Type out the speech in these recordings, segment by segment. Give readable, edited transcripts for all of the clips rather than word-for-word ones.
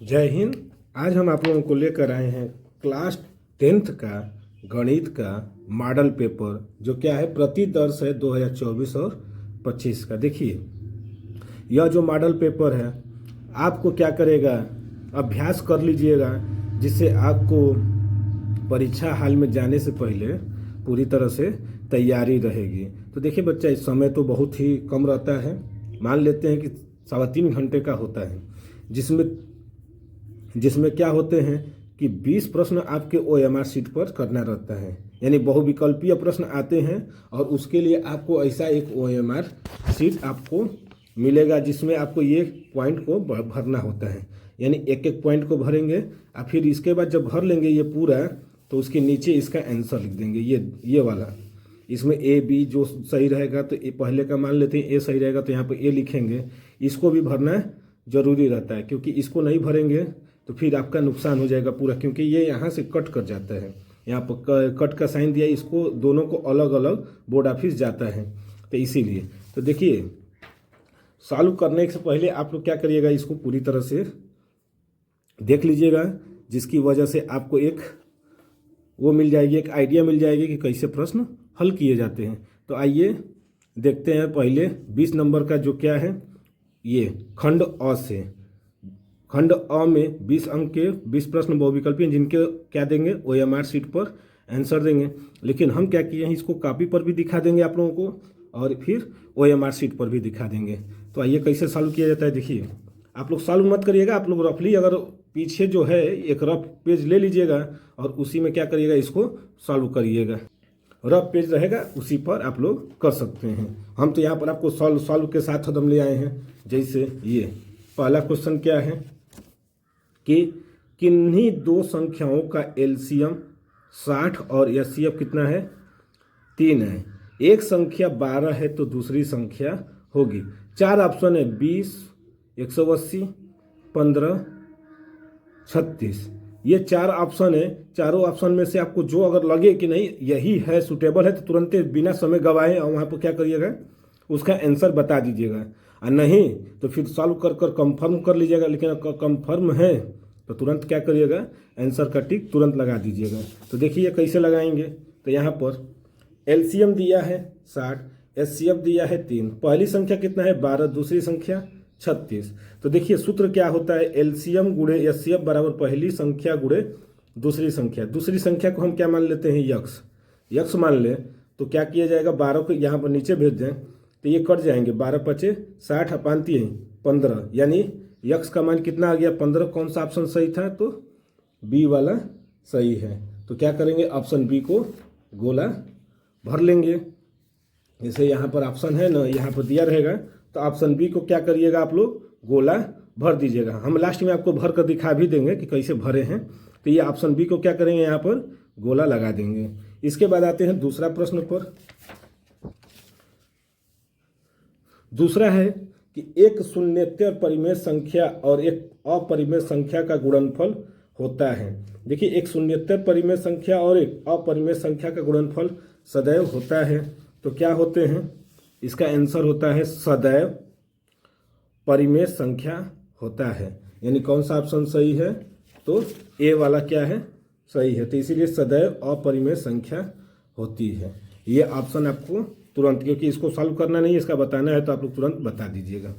जय हिंद। आज हम आप लोगों को लेकर आए हैं क्लास 10th का गणित का मॉडल पेपर, जो क्या है प्रति वर्ष है 2024 और 25 का। देखिए, यह जो मॉडल पेपर है आपको क्या करेगा, अभ्यास कर लीजिएगा, जिससे आपको परीक्षा हाल में जाने से पहले पूरी तरह से तैयारी रहेगी। तो देखिए बच्चा, इस समय तो बहुत ही कम रहता है, मान लेते हैं कि 3.25 घंटे का होता है, जिसमें जिसमें क्या होते हैं कि 20 प्रश्न आपके OMR शीट पर करना रहता है, यानी बहुविकल्पीय प्रश्न आते हैं और उसके लिए आपको ऐसा एक OMR शीट आपको मिलेगा जिसमें आपको ये पॉइंट को भरना होता है, यानी एक एक पॉइंट को भरेंगे और फिर इसके बाद जब भर लेंगे ये पूरा, तो उसके नीचे इसका आंसर लिख देंगे। ये वाला, इसमें A B जो सही रहेगा तो ए पहले का मान लेते हैं, A सही रहेगा तो यहाँ पर A लिखेंगे। इसको भी भरना जरूरी रहता है, क्योंकि इसको नहीं भरेंगे तो फिर आपका नुकसान हो जाएगा पूरा, क्योंकि ये यहाँ से कट कर जाता है। यहाँ पर कट का साइन दिया, इसको दोनों को अलग अलग बोर्ड ऑफिस जाता है, तो इसीलिए। तो देखिए, सॉल्व करने से पहले आप लोग क्या करिएगा, इसको पूरी तरह से देख लीजिएगा, जिसकी वजह से आपको एक वो मिल जाएगी, एक आइडिया मिल जाएगी कि कैसे प्रश्न हल किए जाते हैं। तो आइए देखते हैं पहले 20 नंबर का जो क्या है, ये खंड अ से। खंड अ में 20 अंक के 20 प्रश्न बहुविकल्पी हैं, जिनके क्या देंगे, OMR शीट पर आंसर देंगे। लेकिन हम क्या किए हैं, इसको कॉपी पर भी दिखा देंगे आप लोगों को और फिर OMR शीट पर भी दिखा देंगे। तो आइए कैसे सॉल्व किया जाता है। देखिए, आप लोग सॉल्व मत करिएगा, आप लोग रफली अगर पीछे जो है एक रफ पेज ले लीजिएगा और उसी में क्या करिएगा, इसको सॉल्व करिएगा। रफ पेज रहेगा, उसी पर आप लोग कर सकते हैं। हम तो यहाँ पर आपको सॉल्व के साथ कदम ले आए हैं। जैसे ये पहला क्वेश्चन क्या है कि किन्हीं दो संख्याओं का LCM 60 और HCF कितना है, 3 है। एक संख्या 12 है तो दूसरी संख्या होगी। 4 ऑप्शन है, 20, 180, 15, 36। ये 4 ऑप्शन है। चारों ऑप्शन में से आपको जो अगर लगे कि नहीं यही है, सुटेबल है, तो तुरंत बिना समय गवाए और वहाँ पर क्या करिएगा, उसका आंसर बता दीजिएगा। और नहीं तो फिर सॉल्व कर कंफर्म कर लीजिएगा। लेकिन कंफर्म है तो तुरंत क्या करिएगा, आंसर का टिक तुरंत लगा दीजिएगा। तो देखिए कैसे लगाएंगे। तो यहाँ पर LCM दिया है 60, HCF दिया है 3। पहली संख्या कितना है, 12, दूसरी संख्या 36। तो देखिए सूत्र क्या होता है, LCM गुणे HCF बराबर पहली संख्या गुणे दूसरी संख्या। दूसरी संख्या को हम क्या मान लेते हैं, यक्स मान ले। तो क्या किया जाएगा, 12 को यहाँ पर नीचे भेज दें तो ये कट जाएंगे, 12 पचे 60 अपानती 15, यानी यक्स का मान कितना आ गया, 15। कौन सा ऑप्शन सही था, तो बी वाला सही है। तो क्या करेंगे, ऑप्शन बी को गोला भर लेंगे। जैसे यहाँ पर ऑप्शन है ना, यहाँ पर दिया रहेगा, तो ऑप्शन बी को क्या करिएगा, आप लोग गोला भर दीजिएगा। हम लास्ट में आपको भर कर दिखा भी देंगे कि कैसे भरे हैं। तो ये ऑप्शन बी को क्या करेंगे, यहाँ पर गोला लगा देंगे। इसके बाद आते हैं दूसरा प्रश्न पर। दूसरा है कि एक शून्येतर परिमेय संख्या और एक अपरिमेय संख्या का गुणनफल होता है। देखिए, एक शून्येतर परिमेय संख्या और एक अपरिमेय संख्या का गुणनफल सदैव होता है। तो क्या होते हैं, इसका आंसर होता है सदैव परिमेय संख्या होता है। यानी कौन सा ऑप्शन सही है, तो ए वाला क्या है, सही है। तो इसीलिए सदैव अपरिमेय संख्या होती है। ये ऑप्शन आपको तुरंत, क्योंकि इसको सॉल्व करना नहीं, इसका बताना है, तो आप लोग तुरंत बता दीजिएगा।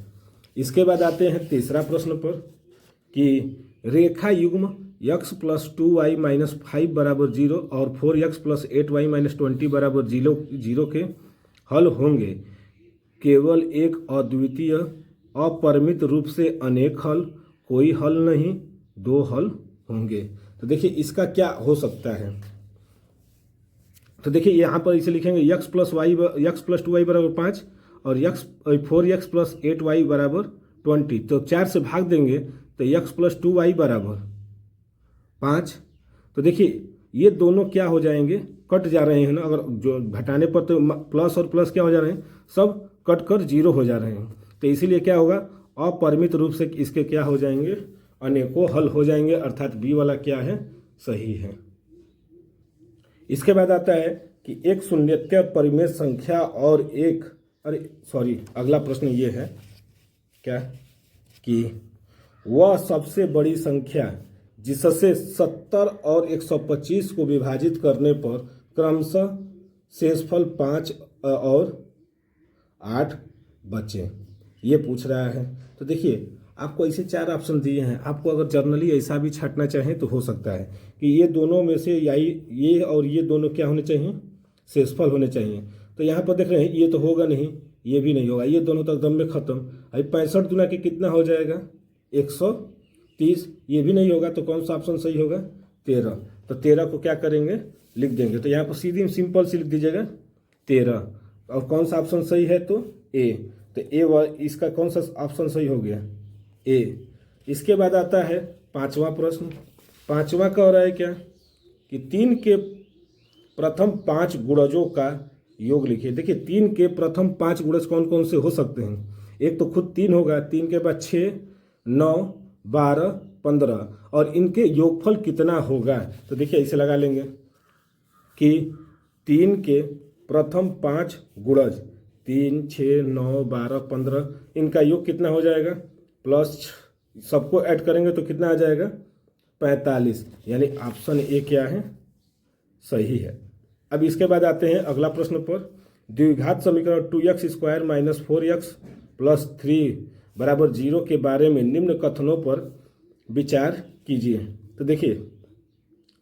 इसके बाद आते हैं तीसरा प्रश्न पर कि रेखा युग्म x + 2y - 5 = 0 और 4x + 8y - 20 = 0 के हल होंगे। केवल एक अद्वितीय अपरिमित रूप से अनेक हल, कोई हल नहीं, 2 हल होंगे। तो देखिए इसका क्या हो सकता है। तो देखिए यहाँ पर इसे लिखेंगे x + 2y = 5 और 4x + 8y = 20। तो 4 से भाग देंगे तो x + 2y = 5। तो देखिए ये दोनों क्या हो जाएंगे, कट जा रहे हैं ना। अगर जो घटाने पर तो प्लस और प्लस क्या हो जा रहे हैं, सब कट कर 0 हो जा रहे हैं। तो इसीलिए क्या होगा, अपरिमित रूप से इसके क्या हो जाएंगे, अनेकों हल हो जाएंगे। अर्थात बी वाला क्या है, सही है। इसके बाद आता है कि एक शून्येतर परिमेय संख्या और एक, अगला प्रश्न ये है क्या कि वह सबसे बड़ी संख्या जिससे 70 और 125 को विभाजित करने पर क्रमशः शेषफल 5 और 8 बचे, ये पूछ रहा है। तो देखिए आपको ऐसे 4 ऑप्शन दिए हैं, आपको अगर जर्नली ऐसा भी छांटना चाहें तो हो सकता है कि ये दोनों में से या ये और ये दोनों क्या होने चाहिए, शेषफल होने चाहिए। तो यहाँ पर देख रहे हैं ये तो होगा नहीं, ये भी नहीं होगा, ये दोनों तो एकदम में खत्म। अभी 65 गुना के कितना हो जाएगा 130, ये भी नहीं होगा। तो कौन सा ऑप्शन सही होगा 13। तो 13 को क्या करेंगे लिख देंगे। तो यहाँ पर सीधी सिंपल से लिख दीजिएगा 13। और कौन सा ऑप्शन सही है तो ए। तो ए इसका कौन सा ऑप्शन सही हो गया ए। इसके बाद आता है 5वां प्रश्न। 5वां कह रहा है क्या कि 3 के प्रथम 5 गुणजों का योग लिखिए। देखिए 3 के प्रथम 5 गुणज कौन कौन से हो सकते हैं। एक तो खुद 3 होगा, 3 के बाद 6, 9, 12, 15 और इनके योगफल कितना होगा। तो देखिए ऐसे लगा लेंगे कि 3 के प्रथम 5 गुणज 3, 6, 9, 12, 15 इनका योग कितना हो जाएगा, प्लस सबको ऐड करेंगे तो कितना आ जाएगा 45, यानी ऑप्शन ए क्या है सही है। अब इसके बाद आते हैं अगला प्रश्न पर। द्विघात समीकरण 2x² - 4x + 3 = 0 के बारे में निम्न कथनों पर विचार कीजिए। तो देखिए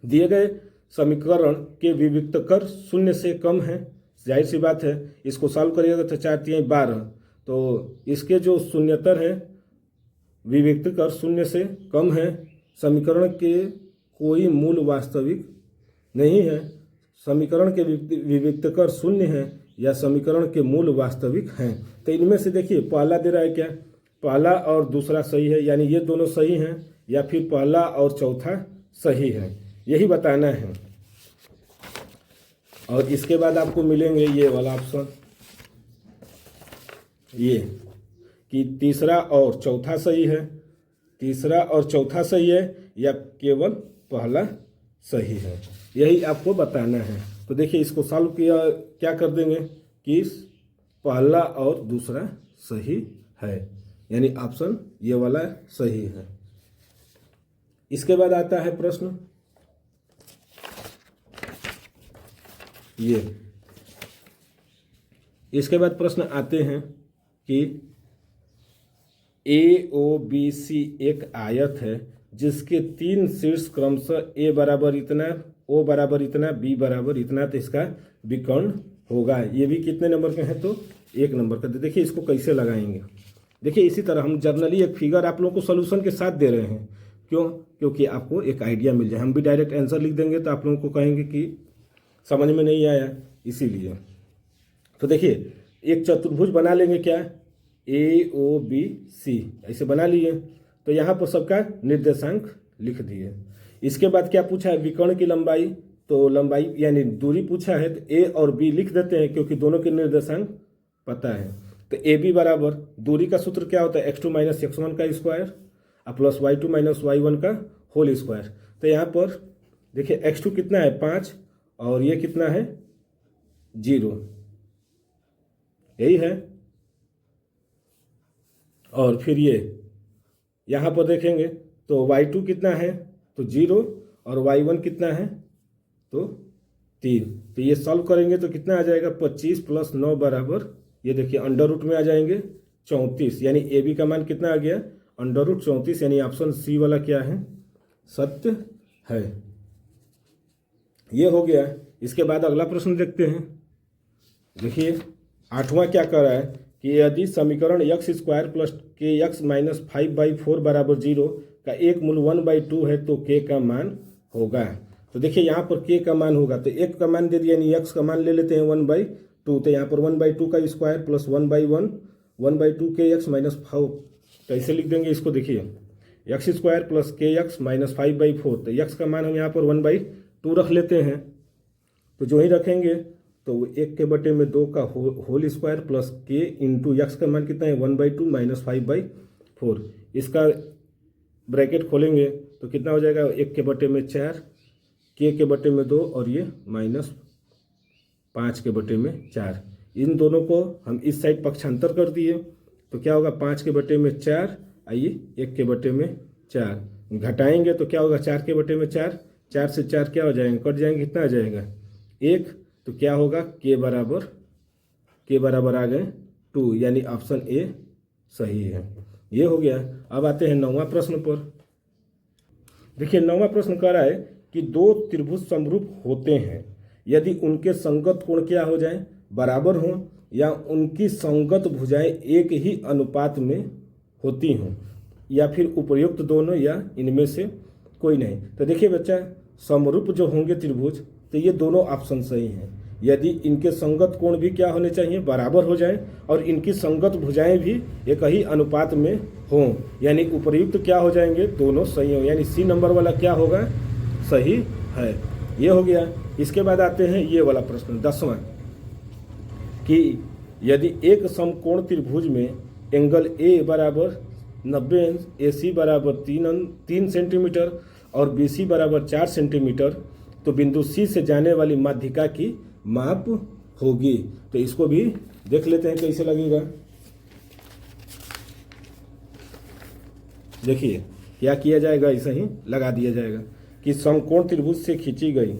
दिए गए समीकरण के विविक्तकर 0 से कम है, जाहिर सी बात है। इसको सॉल्व करिएगा तो 4 × 12, तो इसके जो शून्यतर है विविक्तकर 0 से कम है। समीकरण के कोई मूल वास्तविक नहीं है, समीकरण के विविक्तकर 0 है या समीकरण के मूल वास्तविक हैं। तो इनमें से देखिए पहला दे रहा है क्या, पहला और दूसरा सही है, यानी ये दोनों सही हैं, या फिर पहला और चौथा सही है, यही बताना है। और इसके बाद आपको मिलेंगे ये वाला ऑप्शन, ये कि तीसरा और चौथा सही है, तीसरा और चौथा सही है या केवल पहला सही है, यही आपको बताना है। तो देखिए इसको सॉल्व किया क्या कर देंगे कि पहला और दूसरा सही है, यानी ऑप्शन ये वाला सही है। इसके बाद आता है प्रश्न ये, इसके बाद प्रश्न आते हैं कि AOBC एक आयत है जिसके 3 शीर्ष क्रमशः A बराबर इतना, O बराबर इतना, B बराबर इतना, तो इसका विकर्ण होगा। ये भी कितने नंबर के हैं तो 1 नंबर का। देखिए इसको कैसे लगाएंगे। देखिए इसी तरह हम जर्नली एक फिगर आप लोगों को सोल्यूशन के साथ दे रहे हैं, क्यों, क्योंकि आपको एक आइडिया मिल जाए। हम भी डायरेक्ट आंसर लिख देंगे तो आप लोगों को कहेंगे कि समझ में नहीं आया, इसीलिए। तो देखिए एक चतुर्भुज बना लेंगे क्या, AOBC ऐसे बना लिए। तो यहाँ पर सबका निर्देशांक लिख दिए। इसके बाद क्या पूछा है, विकर्ण की लंबाई, तो लंबाई यानी दूरी पूछा है, तो A और B लिख देते हैं क्योंकि दोनों के निर्देशांक पता है। तो AB बराबर दूरी का सूत्र क्या होता है, x2 - x1 का स्क्वायर प्लस y2 - y1 का होल स्क्वायर। तो यहाँ पर देखिए x2 कितना है 5 और ये कितना है 0, यही है। और फिर ये यहाँ पर देखेंगे तो y2 कितना है तो 0 और y1 कितना है तो 3। तो ये सॉल्व करेंगे तो कितना आ जाएगा 25 + 9 बराबर, ये देखिए अंडर रूट में आ जाएंगे 34, यानी AB का मान कितना आ गया √34, यानी ऑप्शन सी वाला क्या है सत्य है। ये हो गया। इसके बाद अगला प्रश्न देखते हैं। देखिए 8वां क्या कर रहा है कि यदि समीकरण x² + kx - 5/4 = 0 का एक मूल 1/2 है तो k का मान होगा। तो देखिए यहाँ पर k का मान होगा, तो एक का मान दे दिया, यानी x का मान ले लेते हैं 1/2। तो यहाँ पर 1/2 का स्क्वायर प्लस 1/1 1/2 kx - 5, कैसे लिख देंगे इसको, देखिए x² + kx - 5/4। तो x का मान हम यहाँ पर 1/2 रख लेते हैं। तो जो ही रखेंगे तो 1/2 का whole square plus k into x का मान कितना है 1/2 - 5/4। इसका ब्रैकेट खोलेंगे तो कितना हो जाएगा 1/4, k/2 और ये -5/4। इन दोनों को हम इस साइड पक्षांतर कर दिए तो क्या होगा 5/4 आइए 1/4 घटाएंगे तो क्या होगा 4/4, 4 से 4 क्या हो जाएंगे, कट जाएंगे, कितना आ जाएगा 1। तो क्या होगा के बराबर आ गए 2, यानी ऑप्शन ए सही है। ये हो गया। अब आते हैं 9वां प्रश्न पर। देखिए 9वां प्रश्न कह रहा है कि दो त्रिभुज समरूप होते हैं यदि उनके संगत कोण क्या हो जाए, बराबर हो, या उनकी संगत भुजाएं एक ही अनुपात में होती हों, या फिर उपर्युक्त दोनों, या इनमें से कोई नहीं। तो देखिए बच्चा, समरूप जो होंगे त्रिभुज, तो ये दोनों ऑप्शन सही हैं यदि इनके संगत कोण भी क्या होने चाहिए, बराबर हो जाए, और इनकी संगत भुजाएं भी एक ही अनुपात में हों, यानी उपर्युक्त क्या हो जाएंगे, दोनों सही हो, यानी सी नंबर वाला क्या होगा, सही है। ये हो गया। इसके बाद आते हैं ये वाला प्रश्न 10वां, कि यदि एक समकोण त्रिभुज में एंगल ए बराबर 90 अंश, ए सी बराबर 3 सेंटीमीटर और बी सी बराबर 4 सेंटीमीटर, तो बिंदु सी से जाने वाली माध्यिका की माप होगी। तो इसको भी देख लेते हैं कैसे लगेगा। देखिए क्या किया जाएगा, ऐसा ही लगा दिया जाएगा कि समकोण त्रिभुज से खींची गई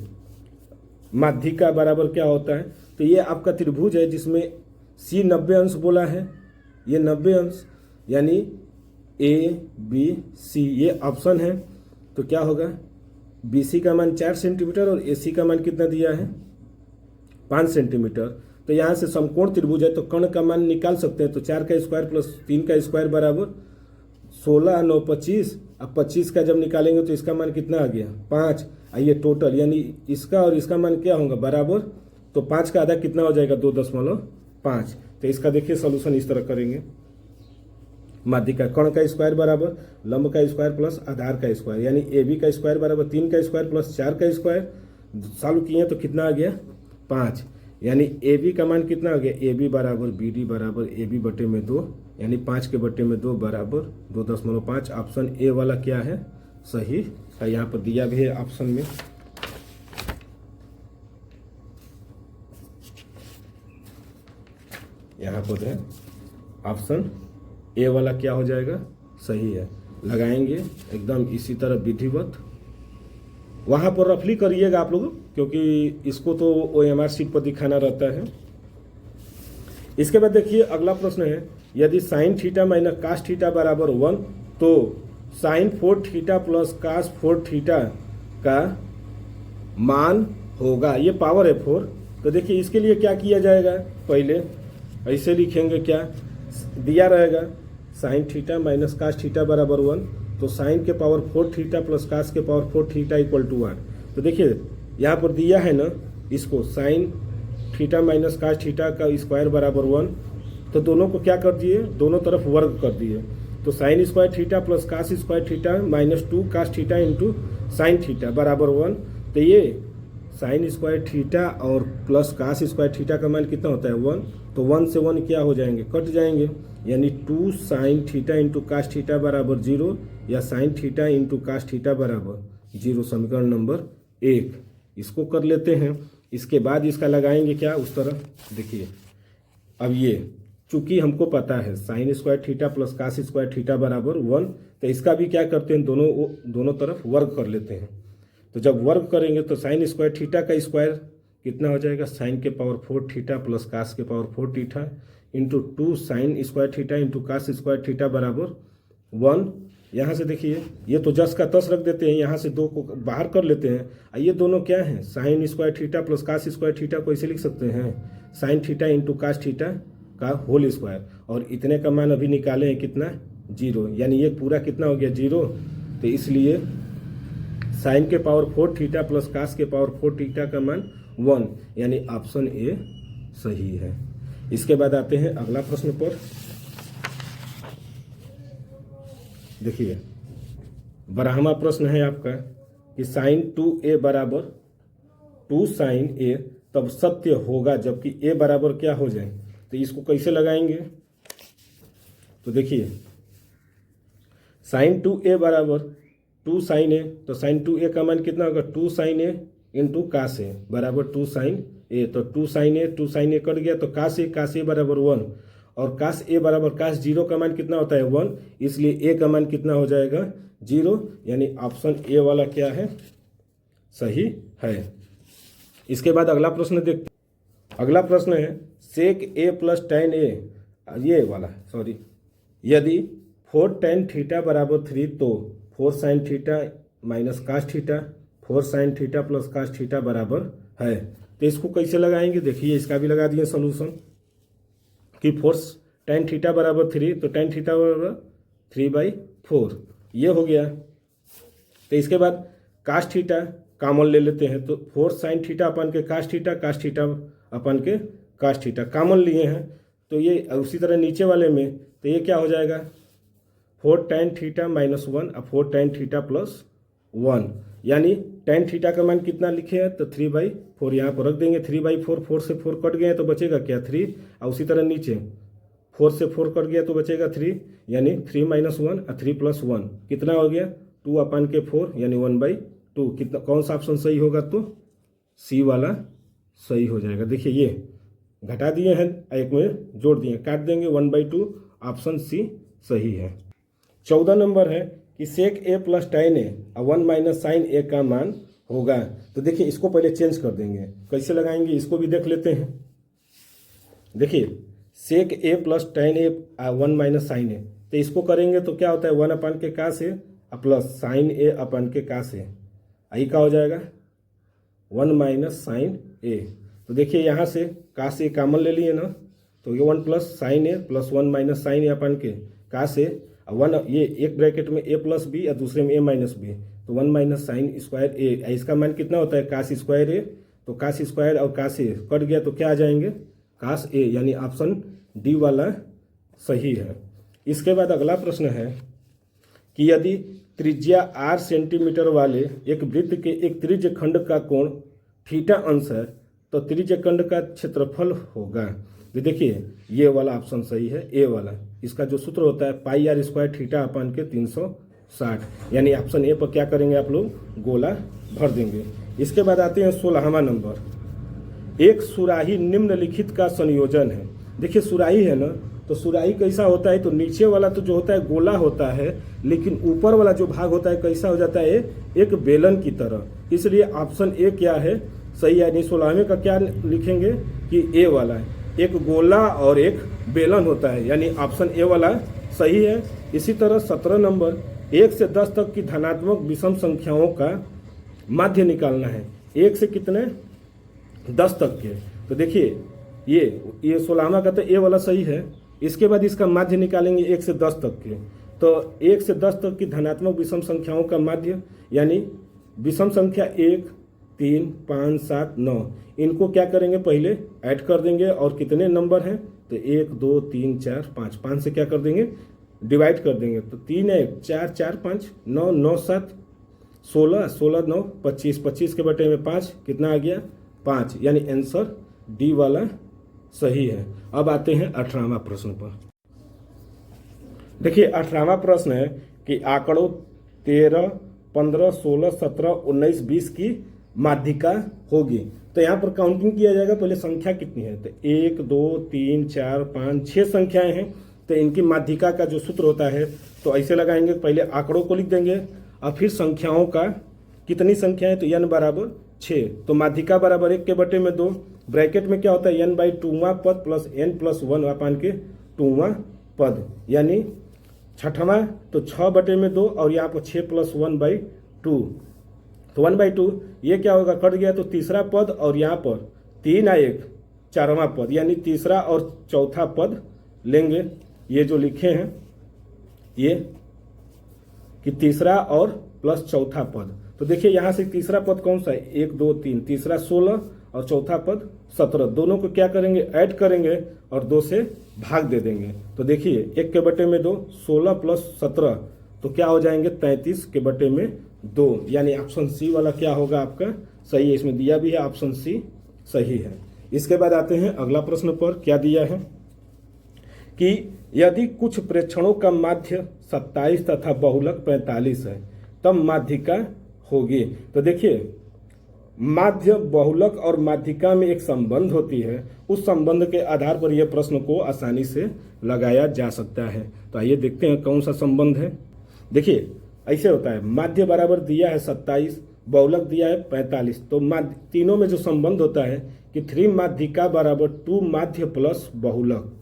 माध्यिका बराबर क्या होता है। तो ये आपका त्रिभुज है जिसमें सी 90 अंश बोला है, ये 90 अंश, यानी ए बी सी ये ऑप्शन है। तो क्या होगा, बी सी का मान 4 सेंटीमीटर और ए सी का मान कितना दिया है, 5 सेंटीमीटर। तो यहाँ से समकोण त्रिभुज है तो कर्ण का मान निकाल सकते हैं। तो 4 का स्क्वायर प्लस 3 का स्क्वायर बराबर 16, 9, 25। अब 25 का जब निकालेंगे तो इसका मान कितना आ गया, 5। आइए टोटल, यानी इसका और इसका मान क्या होगा, बराबर। तो 5 का आधा कितना हो जाएगा, 2.5। तो इसका देखिए सोल्यूशन इस तरह करेंगे। माध्यिका कर्ण का स्क्वायर बराबर लंब का स्क्वायर प्लस आधार का स्क्वायर, यानी ए बी का स्क्वायर बराबर 3 का स्क्वायर प्लस 4 का स्क्वायर। सॉल्व किए तो कितना आ गया, 5। यानी ए बी का मान कितना आ गया, ए बी बराबर बी डी बराबर ए बी बटे में 2, यानी 5 के बटे में 2 बराबर 2.5। ऑप्शन ए वाला क्या है, सही है। यहाँ पर दिया भी है ऑप्शन में। यहाँ पर है ऑप्शन ए वाला क्या हो जाएगा, सही है। लगाएंगे एकदम इसी तरह विधिवत। वहाँ पर रफली करिएगा आप लोग, क्योंकि इसको तो OMR शीट पर दिखाना रहता है। इसके बाद देखिए अगला प्रश्न है, यदि sine theta minus cos theta बराबर 1, तो sine 4 theta plus cos 4 theta का मान होगा। ये पावर है 4। तो देखिए इसके लिए क्या किया जाएगा, पहले ऐसे लिखेंगे, क्या दिया रहेगा, sine theta minus cos theta बराबर 1, तो साइन के पावर 4 थीटा प्लस कास के पावर 4 थीटा इक्वल टू 1। तो देखिए यहाँ पर दिया है ना, इसको sine theta minus cos theta का स्क्वायर बराबर 1, तो दोनों को क्या कर दिए, दोनों तरफ वर्ग कर दिए। तो sine square theta plus cos square theta minus 2 cos theta into sine theta बराबर 1। तो ये साइन स्क्वायर थीटा और प्लस कास स्क्वायर थीटा का मान कितना होता है, 1। तो 1 से 1 क्या हो जाएंगे, कट जाएंगे, यानी 2 sine theta into cos theta बराबर 0, या sine theta into cos theta बराबर 0। समीकरण नंबर 1 इसको कर लेते हैं। इसके बाद इसका लगाएंगे क्या, उस तरह। देखिए अब ये चूंकि हमको पता है sine square theta plus cos square theta बराबर 1, तो इसका भी क्या करते हैं, दोनों तरफ वर्ग कर लेते हैं। तो जब वर्ग करेंगे तो साइन स्क्वायर थीटा का स्क्वायर कितना हो जाएगा, साइन के पावर 4 थीटा प्लस कास के power 4 theta into 2 sine square theta into cos square theta बराबर 1। यहाँ से देखिए ये तो जस का तस रख देते हैं, यहाँ से 2 को बाहर कर लेते हैं। ये दोनों क्या हैं, sine square theta plus cos square theta को ऐसे लिख सकते हैं, sine theta into cos theta का होल स्क्वायर। और इतने का मान अभी निकाले हैं कितना, 0, यानी ये पूरा कितना हो गया, 0। तो इसलिए साइन के पावर 4 थीटा प्लस कास के पावर 4 थीटा का मान 1, यानी ऑप्शन ए सही है। इसके बाद आते हैं अगला प्रश्न पर। देखिए 12वां प्रश्न है आपका कि साइन 2a बराबर 2 साइन a तब सत्य होगा जबकि a बराबर क्या हो जाए। तो इसको कैसे लगाएंगे, तो देखिए साइन 2a बराबर 2 साइन a, तो साइन 2a का मान कितना होगा, 2 sine a into cos a बराबर 2 साइन a। तो 2 साइन a कट गया, तो कास a बराबर 1, और काश ए बराबर काश जीरो का मान कितना होता है 1, इसलिए ए का मान कितना हो जाएगा 0, यानी ऑप्शन ए वाला क्या है सही है। इसके बाद अगला प्रश्न देखते हैं। अगला प्रश्न है सेक ए प्लस tan ए, ये वाला सॉरी, यदि 4 tan थीटा बराबर 3 तो 4 sin theta minus cos theta 4 sin theta plus cos theta बराबर है। तो इसको कैसे लगाएंगे, देखिए इसका भी लगा दिए सोल्यूशन कि 4 tan थीटा बराबर 3 तो tan थीटा बराबर 3/4, ये हो गया। तो इसके बाद कास थीटा कॉमन ले लेते हैं, तो 4 sin थीटा अपन के कास थीटा अपन के कास थीटा कॉमन लिए हैं, तो ये उसी तरह नीचे वाले में तो ये क्या हो जाएगा 4 tan थीटा माइनस 1 और 4 tan थीटा प्लस 1, यानी tan थीटा का मान कितना लिखे हैं तो 3/4 यहाँ पर रख देंगे। 3/4, 4 से 4 कट गए तो बचेगा क्या 3, और उसी तरह नीचे 4 से 4 कट गया तो बचेगा 3, यानी 3 - 1 और 3 + 1 कितना हो गया 2/4, यानी 1/2। कितना कौन सा ऑप्शन सही होगा तो सी वाला सही हो जाएगा। देखिए ये घटा दिए हैं, एक में जोड़ दिए, काट देंगे 1/2, ऑप्शन सी सही है। 14 नंबर है कि सेक ए प्लस tan ए और 1 - sin ए का मान होगा। तो देखिए इसको पहले चेंज कर देंगे, कैसे लगाएंगे इसको भी देख लेते हैं। देखिए सेक ए प्लस tan ए और 1 - sin ए, तो इसको करेंगे तो क्या होता है 1 के का से प्लस sin ए अपन के का से, आई का हो जाएगा 1 - sin ए। तो देखिए यहाँ से का से कॉमन ले लिए ना, तो ये 1 + sin ए प्लस 1 - sin ए अपन के का से 1, ये एक ब्रैकेट में a + b और दूसरे में a - b, तो 1 - sin स्क्वायर ए, इसका मान कितना होता है कास स्क्वायर ए, तो कास स्क्वायर और कास ए कट गया तो क्या आ जाएंगे कास ए, यानी ऑप्शन डी वाला सही है। इसके बाद अगला प्रश्न है कि यदि त्रिज्या r सेंटीमीटर वाले एक वृत्त के एक त्रिज्य खंड का कोण थीटा अंश है तो त्रिज्य खंड का क्षेत्रफल होगा। तो देखिए ये वाला ऑप्शन सही है, ए वाला। इसका जो सूत्र होता है πr² थीटा अपन के 360, यानी ऑप्शन ए पर क्या करेंगे आप लोग गोला भर देंगे। इसके बाद आते हैं 16वां नंबर, एक सुराही निम्नलिखित का संयोजन है। देखिए सुराही है ना, तो सुराही कैसा होता है, तो नीचे वाला तो जो होता है गोला होता है, लेकिन ऊपर वाला जो भाग होता है कैसा हो जाता है एक बेलन की तरह। इसलिए ऑप्शन ए क्या है सही है। यानी 16वें का क्या लिखेंगे कि ए वाला है, एक गोला और एक बेलन होता है, यानी ऑप्शन ए वाला सही है। इसी तरह 17 नंबर, 1 से 10 तक की धनात्मक विषम संख्याओं का माध्य निकालना है। 1 से कितने 10 तक के, तो देखिए ये 16वां का तो ए वाला सही है। इसके बाद इसका माध्य निकालेंगे 1 से 10 तक के, तो 1 से 10 तक की धनात्मक विषम संख्याओं का माध्य, यानी विषम संख्या 1, 3, 5, 7, 9, इनको क्या करेंगे पहले ऐड कर देंगे, और कितने नंबर हैं तो 1, 2, 3, 4, 5, 5 से क्या कर देंगे डिवाइड कर देंगे, तो 3 है 4, 4, 5, 9, 9, 7, 16, 16, 9, 25, 25 के बटे में 5 कितना आ गया 5, यानी आंसर डी वाला सही है। अब आते हैं 18वां प्रश्न पर। देखिए 18वां प्रश्न है कि आंकड़ों 13, 15, 16, 17, 19, 20 की माध्यिका होगी। तो यहाँ पर काउंटिंग किया जाएगा, पहले संख्या कितनी है, तो 1, 2, 3, 4, 5, 6 संख्याएं हैं, तो इनकी माध्यिका का जो सूत्र होता है तो ऐसे लगाएंगे, पहले आंकड़ों को लिख देंगे और फिर संख्याओं का कितनी संख्या है तो n बराबर 6, तो माध्यिका बराबर 1 के बटे में 2, ब्रैकेट में क्या होता है n/2वां पद प्लस n + 1 अपान के 2वां पद, यानी 6वां तो 6 बटे में 2 और यहाँ पर 6 + 1/2, तो 1/2 ये क्या होगा कट गया, तो तीसरा पद और यहाँ पर 3 और 1 4वां पद, यानी तीसरा और चौथा पद लेंगे। ये जो लिखे हैं ये कि तीसरा और प्लस चौथा पद, तो देखिए यहाँ से तीसरा पद कौन सा है 1, 2, 3, तीसरा 16 और चौथा पद 17, दोनों को क्या करेंगे ऐड करेंगे और 2 से भाग दे देंगे। तो देखिए 1 के बटे में 2, 16 + 17 तो क्या हो जाएंगे 33 के बटे में 2, यानी ऑप्शन सी वाला क्या होगा आपका सही है। इसमें दिया भी है ऑप्शन सी सही है। इसके बाद आते हैं अगला प्रश्न पर, क्या दिया है कि यदि कुछ प्रेक्षणों का माध्य 27 तथा बहुलक 45 है तब माध्यिका होगी। तो देखिए माध्य, बहुलक और माध्यिका में एक संबंध होती है, उस संबंध के आधार पर यह प्रश्न को आसानी से लगाया जा सकता है। तो आइए देखते हैं कौन सा संबंध है। देखिए ऐसे होता है, माध्य बराबर दिया है 27, बहुलक दिया है 45। तो तीनों में जो संबंध होता है कि 3 माध्यिका बराबर 2 माध्य प्लस बहुलक।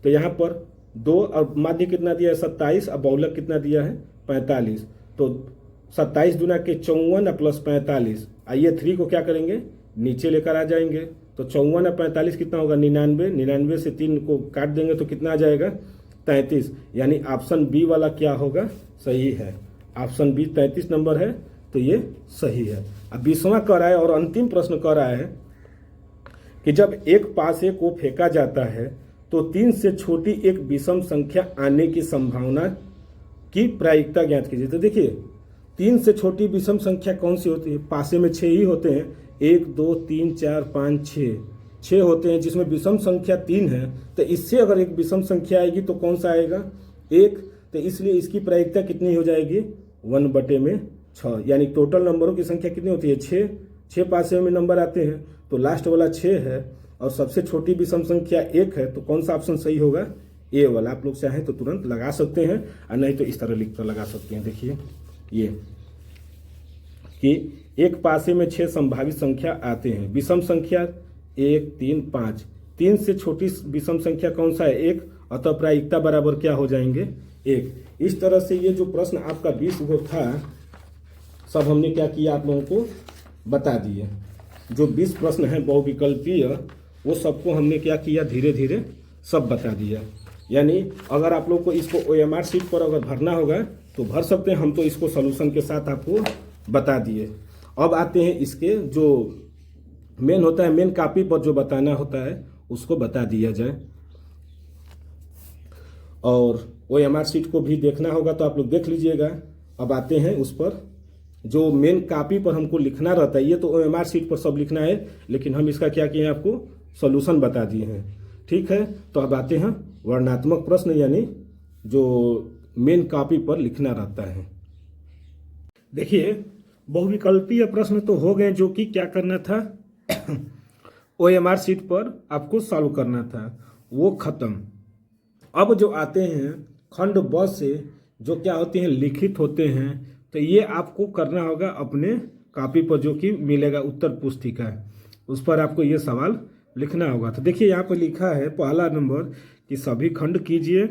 तो यहाँ पर 2 और माध्य कितना दिया है 27 और बहुलक कितना दिया है 45। तो 27 दूना के 54 प्लस 45। आइए 3 को क्या करेंगे, नीचे लेकर आ जाएंगे। तो 54 और 45 कितना होगा 99। 99 से 3 को काट देंगे तो कितना आ जाएगा 33। यानी ऑप्शन बी वाला क्या होगा, सही है। ऑप्शन बी 33 नंबर है, तो ये सही है। अब 20वां कह रहा है और अंतिम प्रश्न कह रहा है कि जब एक पासे को फेंका जाता है तो 3 से छोटी एक विषम संख्या आने की संभावना की प्रायिकता ज्ञात कीजिए। तो देखिए 3 से छोटी विषम संख्या कौन सी होती है, पासे में 6 ही होते हैं। 1 2 3 4 5 6 होते हैं, जिसमें विषम संख्या 3 है। तो इससे अगर एक विषम संख्या आएगी तो कौन सा आएगा 1। तो इसलिए इसकी प्रायिकता कितनी हो जाएगी 1/6। यानी टोटल नंबरों की संख्या कितनी होती है 6 पासे में नंबर आते हैं, तो लास्ट वाला 6 है और सबसे छोटी विषम संख्या 1 है। तो कौन सा ऑप्शन सही होगा, ए वाला। आप लोग चाहें तो तुरंत लगा सकते हैं और नहीं तो इस तरह लिख कर लगा सकते हैं। देखिए ये कि एक पासे में 6 संभावित संख्या आते हैं, विषम संख्या 1 3 5। 3 से छोटी विषम संख्या कौन सा है 1, अतः प्रायिकता बराबर क्या हो जाएंगे 1। इस तरह से ये जो प्रश्न आपका 20 गो था सब हमने क्या किया आप लोगों को बता दिए। जो 20 प्रश्न हैं बहुविकल्पीय वो सबको हमने क्या किया धीरे धीरे सब बता दिया। यानी अगर आप लोग को इसको OMR शीट पर अगर भरना होगा तो भर सकते हैं, हम तो इसको सॉल्यूशन के साथ आपको बता दिए। अब आते हैं इसके जो मेन होता है, मेन कॉपी पर जो बताना होता है उसको बता दिया जाए। और OMR शीट को भी देखना होगा तो आप लोग देख लीजिएगा। अब आते हैं उस पर जो मेन कॉपी पर हमको लिखना रहता है, ये तो OMR शीट पर सब लिखना है, लेकिन हम इसका क्या किए हैं आपको सॉल्यूशन बता दिए हैं। ठीक है, तो अब आते हैं वर्णनात्मक प्रश्न, यानी जो मेन कॉपी पर लिखना रहता है। देखिए बहुविकल्पीय प्रश्न तो हो गए, जो कि क्या करना था OMR शीट पर आपको सॉल्व करना था, वो खत्म। अब जो आते हैं खंड ब से जो क्या होते हैं लिखित होते हैं, तो ये आपको करना होगा अपने कॉपी पर जो कि मिलेगा उत्तर पुस्तिका, उस पर आपको ये सवाल लिखना होगा। तो देखिए यहाँ पर लिखा है पहला नंबर कि सभी खंड कीजिए,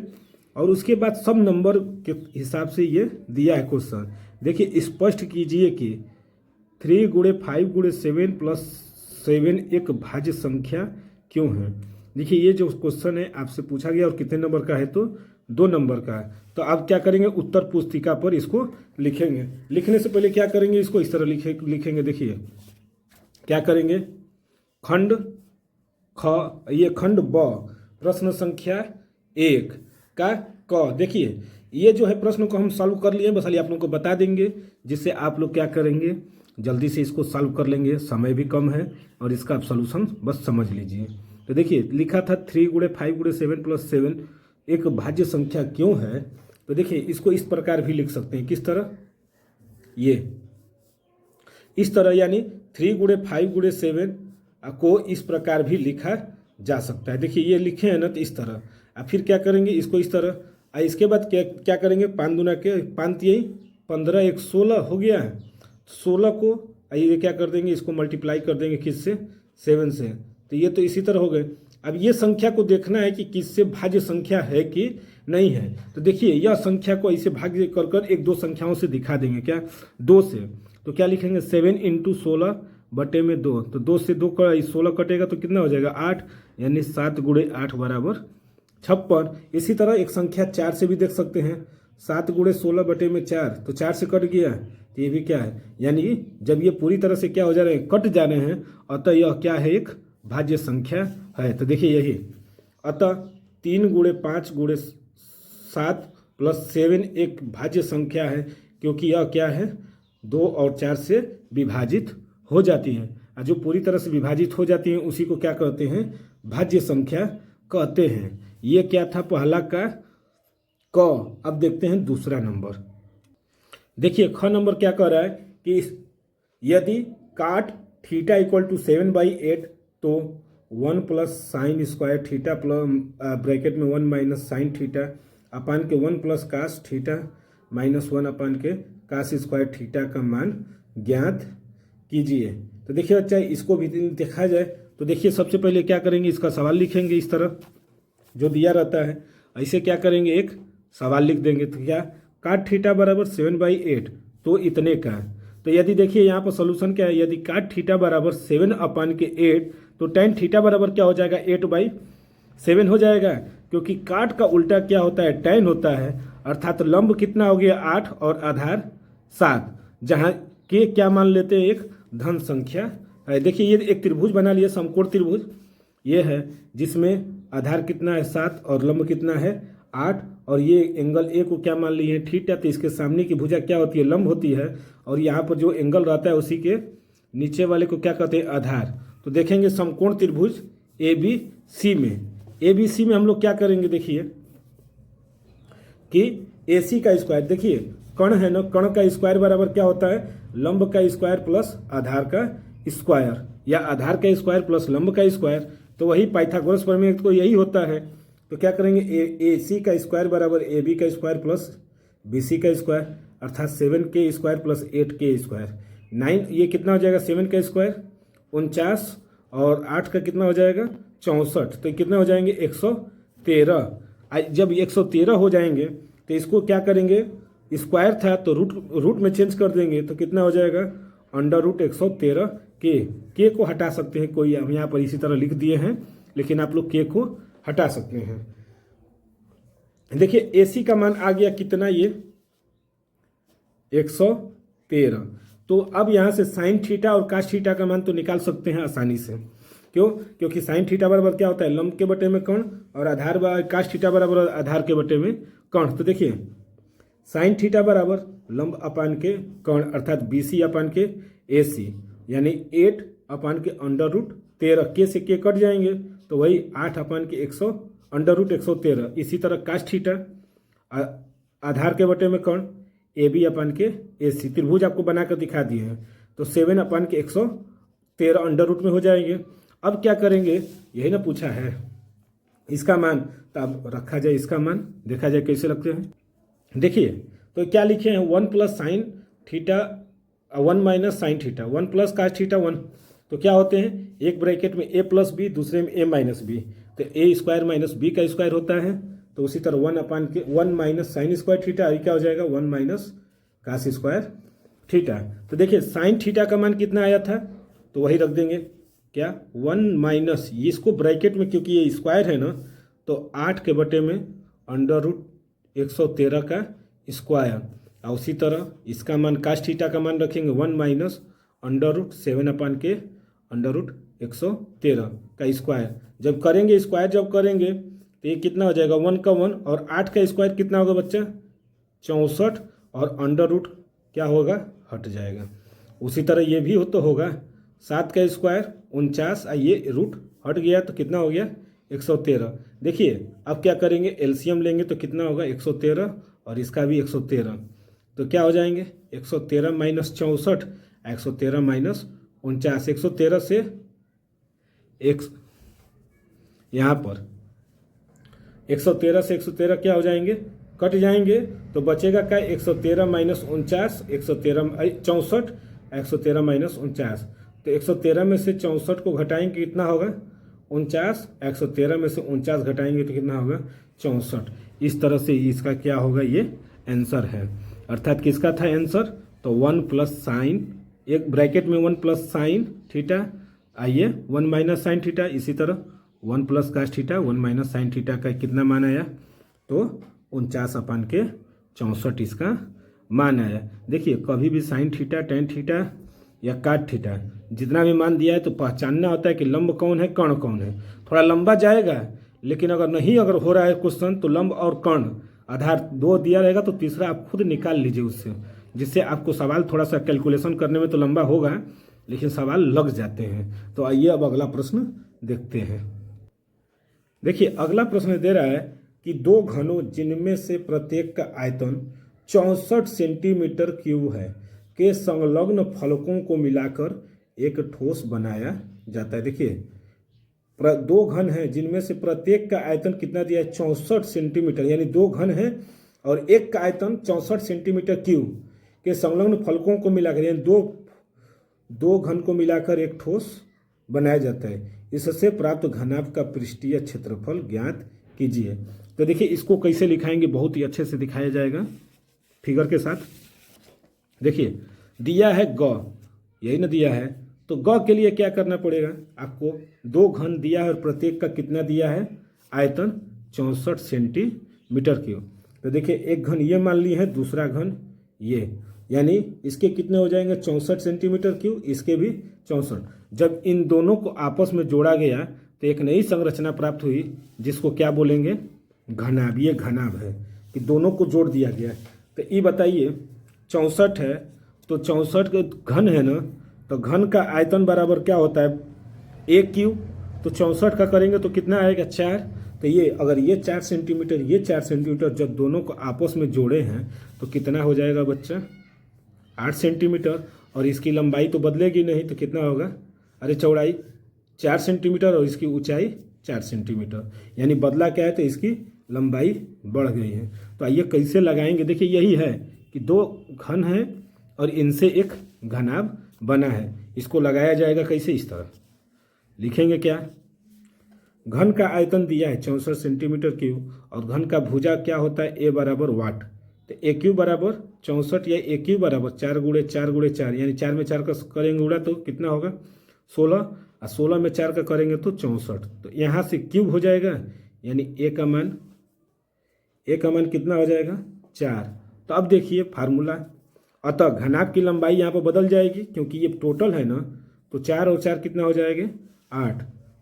और उसके बाद सब नंबर के हिसाब से ये दिया है क्वेश्चन। देखिए स्पष्ट कीजिए कि 3 × 5 × 7 + 7 एक भाज्य संख्या क्यों है। देखिए ये जो क्वेश्चन है आपसे पूछा गया और कितने नंबर का है तो 2 नंबर का है। तो आप क्या करेंगे उत्तर पुस्तिका पर इसको लिखेंगे। लिखने से पहले क्या करेंगे, इसको इस तरह लिखेंगे। देखिए क्या करेंगे, खंड ख, ये खंड ब प्रश्न संख्या 1 का क। देखिए ये जो है प्रश्न को हम सॉल्व कर लिए, बस खाली आप लोगों को बता देंगे, जिससे आप लोग क्या करेंगे जल्दी से इसको सॉल्व कर लेंगे। समय भी कम है और इसका आप सॉल्यूशन बस समझ लीजिए। तो देखिए लिखा था 3 × 5 × 7 + 7 एक भाज्य संख्या क्यों है। तो देखिए इसको इस प्रकार भी लिख सकते हैं, किस तरह, ये इस तरह, यानी 3 × 5 × 7 को इस प्रकार भी लिखा जा सकता है। देखिए ये लिखे हैं ना, तो इस तरह। अब फिर क्या करेंगे इसको इस तरह, इसके बाद क्या करेंगे 5 दूना के 5 यही 15 1 16 हो गया है। 16 को ये क्या कर देंगे, इसको मल्टीप्लाई कर देंगे किससे 7 से। तो ये तो इसी तरह हो गए। अब ये संख्या को देखना है कि किससे भाज्य संख्या है कि नहीं है। तो देखिए यह संख्या को ऐसे भाग्य कर कर 1 2 संख्याओं से दिखा देंगे, क्या 2 से। तो क्या लिखेंगे 7 × 16 बटे में 2। तो 2 से 2 का 16 कटेगा तो कितना हो जाएगा 8, यानी 7 × 8 = 56। इसी तरह एक संख्या 4 से भी देख सकते हैं, 7 × 16 बटे में 4, तो 4 से कट गया, तो ये भी क्या है, यानी जब ये पूरी तरह से क्या हो जा रहे हैं कट जा रहे हैं, अतः यह क्या है एक भाज्य संख्या है। तो देखिए यही, अतः 3 × 5 × 7 + 7 एक भाज्य संख्या है, क्योंकि यह क्या है 2 और 4 से विभाजित हो जाती है। और जो पूरी तरह से विभाजित हो जाती है उसी को क्या कहते हैं भाज्य संख्या कहते हैं। ये क्या था पहला का क। अब देखते हैं दूसरा नंबर। देखिए ख नंबर क्या कह रहा है कि यदि काट थीटा इक्वल टू 7/8, तो 1 plus sign square theta plus bracket में 1 माइनस साइन थीटा अपान के 1 प्लस कास थीटा माइनस 1 अपान के कास स्क्वायर थीटा का मान ज्ञात कीजिए। तो देखिए बच्चा, इसको भी देखा जाए तो देखिए सबसे पहले क्या करेंगे, इसका सवाल लिखेंगे इस तरह जो दिया रहता है, ऐसे क्या करेंगे, एक सवाल लिख देंगे। तो क्या, काट थीटा बराबर 7/8 तो इतने का। तो यदि देखिए यहाँ पर सोल्यूशन क्या है, यदि काट थीटा बराबर 7 अपान के 8 तो टेन थीटा बराबर क्या हो जाएगा, 8/7 हो जाएगा, क्योंकि काट का उल्टा क्या होता है, टेन होता है। अर्थात लंब कितना हो गया, 8 और आधार 7, जहाँ के क्या मान लेते हैं, एक धन संख्या है। देखिए ये एक त्रिभुज बना लिया, समकोण त्रिभुज ये है, जिसमें आधार कितना है 7 और लंब कितना है 8, और ये एंगल ए को क्या मान लिए हैं, थीटा। तो इसके सामने की भुजा क्या होती है, लंब होती है, और यहाँ पर जो एंगल रहता है उसी के नीचे वाले को क्या कहते हैं, आधार। तो देखेंगे समकोण त्रिभुज ABC में हम लोग क्या करेंगे, देखिए कि AC का स्क्वायर, देखिए कर्ण है ना, कर्ण का स्क्वायर बराबर क्या होता है, लंब का स्क्वायर प्लस आधार का स्क्वायर, या आधार का स्क्वायर प्लस लंब का स्क्वायर। तो वही पाइथागोरस प्रमेय तो यही होता है। तो क्या करेंगे, AC का स्क्वायर बराबर AB का स्क्वायर प्लस BC का स्क्वायर, अर्थात 7K square plus 8K square 9, ये कितना हो जाएगा, 7 का स्क्वायर 49 और 8 का कितना हो जाएगा 64, तो कितना हो जाएंगे 113। जब 113 हो जाएंगे तो इसको क्या करेंगे, स्क्वायर था तो रूट में चेंज कर देंगे, तो कितना हो जाएगा √113 के को हटा सकते हैं, कोई हम यहाँ पर इसी तरह लिख दिए हैं, लेकिन आप लोग के को हटा सकते हैं। देखिए AC का मान आ गया कितना, ये 113। तो अब यहाँ से साइन थीटा और कास थीटा का मान तो निकाल सकते हैं आसानी से। क्यों, क्योंकि साइन थीटा बराबर क्या होता है, लंब के बटे में कर्ण, और आधार कास थीटा बराबर आधार के बटे में कर्ण। तो देखिए साइन थीटा बराबर लंब अपान के कर्ण, अर्थात BC अपान के AC, यानी 8 अपान के √13, के से के कट जाएंगे तो वही 8 अपान के √113। इसी तरह कास थीटा आधार के बटे में कर्ण, AB अपान के AC, त्रिभुज आपको बनाकर दिखा दिए हैं। तो 7 अपान के 113 अंडर रूट में हो जाएंगे। अब क्या करेंगे, यही ना पूछा है, इसका मान, तो अब रखा जाए इसका मान, देखा जाए कैसे रखते हैं। देखिए तो क्या लिखे हैं, 1 plus sine theta 1 minus sine theta 1 plus cos theta 1, तो क्या होते हैं, एक ब्रैकेट में A प्लस बी, दूसरे में A माइनस बी, तो A स्क्वायर माइनस B का स्क्वायर होता है। तो उसी तरह 1 अपान के 1 माइनस साइन स्क्वायर थीटा, क्या हो जाएगा 1 माइनस कास स्क्वायर थीटा। तो देखिए साइन थीटा का मान कितना आया था, तो वही रख देंगे, क्या 1 माइनस, ये इसको ब्रैकेट में क्योंकि ये स्क्वायर है ना, तो 8 के बटे में √113 का स्क्वायर, और उसी तरह इसका मान कास थीटा का मान रखेंगे 1 माइनस √7 अपान के √113 का स्क्वायर। जब करेंगे स्क्वायर, जब करेंगे तो ये कितना हो जाएगा 1 का 1, और 8 का स्क्वायर कितना होगा बच्चा 64, और अंडर रूट क्या होगा, हट जाएगा। उसी तरह ये भी हो तो होगा 7 का स्क्वायर 49, ये रूट हट गया तो कितना हो गया 113। देखिए अब क्या करेंगे, एलसीएम लेंगे तो कितना होगा 113, और इसका भी 113, तो क्या हो जाएंगे 113 माइनस 64, 113 माइनस 49, 113 से एक यहाँ पर 113 से 113 क्या हो जाएंगे, कट जाएंगे, तो बचेगा क्या 113 माइनस 49, 64, 113 माइनस 49, तो 113 में से 64 को घटाएंगे कितना होगा 49, 113 में से 49 घटाएंगे तो कितना होगा 64। इस तरह से इसका क्या होगा, ये आंसर है। अर्थात किसका था आंसर, तो 1 प्लस साइन, एक ब्रैकेट में 1 प्लस साइन थीटा, आइए 1 माइनस साइन थीटा, इसी तरह 1 plus cos theta 1 minus sine theta का कितना मान आया, तो 49 अपान के 64 इसका मान आया। देखिए कभी भी साइन थीटा, टेन थीटा या काट थीटा जितना भी मान दिया है तो पहचानना होता है कि लंब कौन है, कर्ण कौन है। थोड़ा लंबा जाएगा, लेकिन अगर हो रहा है क्वेश्चन तो लंब और कर्ण आधार 2 दिया रहेगा, तो तीसरा आप खुद निकाल लीजिए उससे, जिससे आपको सवाल थोड़ा सा कैलकुलेशन करने में तो लंबा होगा, लेकिन सवाल लग जाते हैं। तो आइए अब अगला प्रश्न देखते हैं। देखिए अगला प्रश्न दे रहा है कि 2 घनों जिनमें से प्रत्येक का आयतन 64 सेंटीमीटर क्यूब है के संलग्न फलकों को मिलाकर एक ठोस बनाया जाता है। देखिए दो घन हैं जिनमें से प्रत्येक का आयतन कितना दिया है 64 सेंटीमीटर, यानी दो घन हैं और एक का आयतन 64 सेंटीमीटर क्यूब के संलग्न फलकों को मिलाकर, यानी दो घन को मिलाकर एक ठोस बनाया जाता है। इससे प्राप्त घनाभ का पृष्ठीय क्षेत्रफल ज्ञात कीजिए। तो देखिए इसको कैसे लिखाएंगे, बहुत ही अच्छे से दिखाया जाएगा फिगर के साथ। देखिए दिया है ग, यही ना दिया है, तो ग के लिए क्या करना पड़ेगा आपको, दो घन दिया है और प्रत्येक का कितना दिया है आयतन 64 सेंटीमीटर क्यूब। तो देखिए एक घन ये मान ली है, दूसरा घन ये, यानी इसके कितने हो जाएंगे 64 सेंटीमीटर क्यूब, इसके भी 64। जब इन दोनों को आपस में जोड़ा गया तो एक नई संरचना प्राप्त हुई जिसको क्या बोलेंगे घनाभ। ये घनाभ है कि दोनों को जोड़ दिया गया। तो ये बताइए 64 है तो 64 का घन है ना, तो घन का आयतन बराबर क्या होता है एक क्यूब, तो 64 का करेंगे तो कितना आएगा 4। तो ये अगर ये 4 सेंटीमीटर ये 4 सेंटीमीटर जब दोनों को आपस में जोड़े हैं तो कितना हो जाएगा बच्चा 8 सेंटीमीटर। और इसकी लंबाई तो बदलेगी नहीं, तो कितना होगा, अरे चौड़ाई 4 सेंटीमीटर और इसकी ऊंचाई 4 सेंटीमीटर, यानी बदला क्या है तो इसकी लंबाई बढ़ गई है। तो आइए कैसे लगाएंगे। देखिए यही है कि दो घन हैं और इनसे एक घनाभ बना है, इसको लगाया जाएगा कैसे, इस तरह लिखेंगे क्या, घन का आयतन दिया है 64 सेंटीमीटर क्यूब और घन का भुजा क्या होता है ए बराबर वाट। तो ए क्यूब बराबर 64 या ए क्यूब बराबर 4 गुणे 4 गुणे 4, यानी 4 में 4 का करेंगे गुणा तो कितना होगा 16, और 16 में 4 का करेंगे तो 64। तो यहाँ से क्यूब हो जाएगा, यानी ए का मान कितना हो जाएगा 4। तो अब देखिए फार्मूला, अतः घनाभ की लंबाई यहाँ पर बदल जाएगी क्योंकि ये टोटल है ना, तो 4 और 4 कितना हो जाएंगे 8।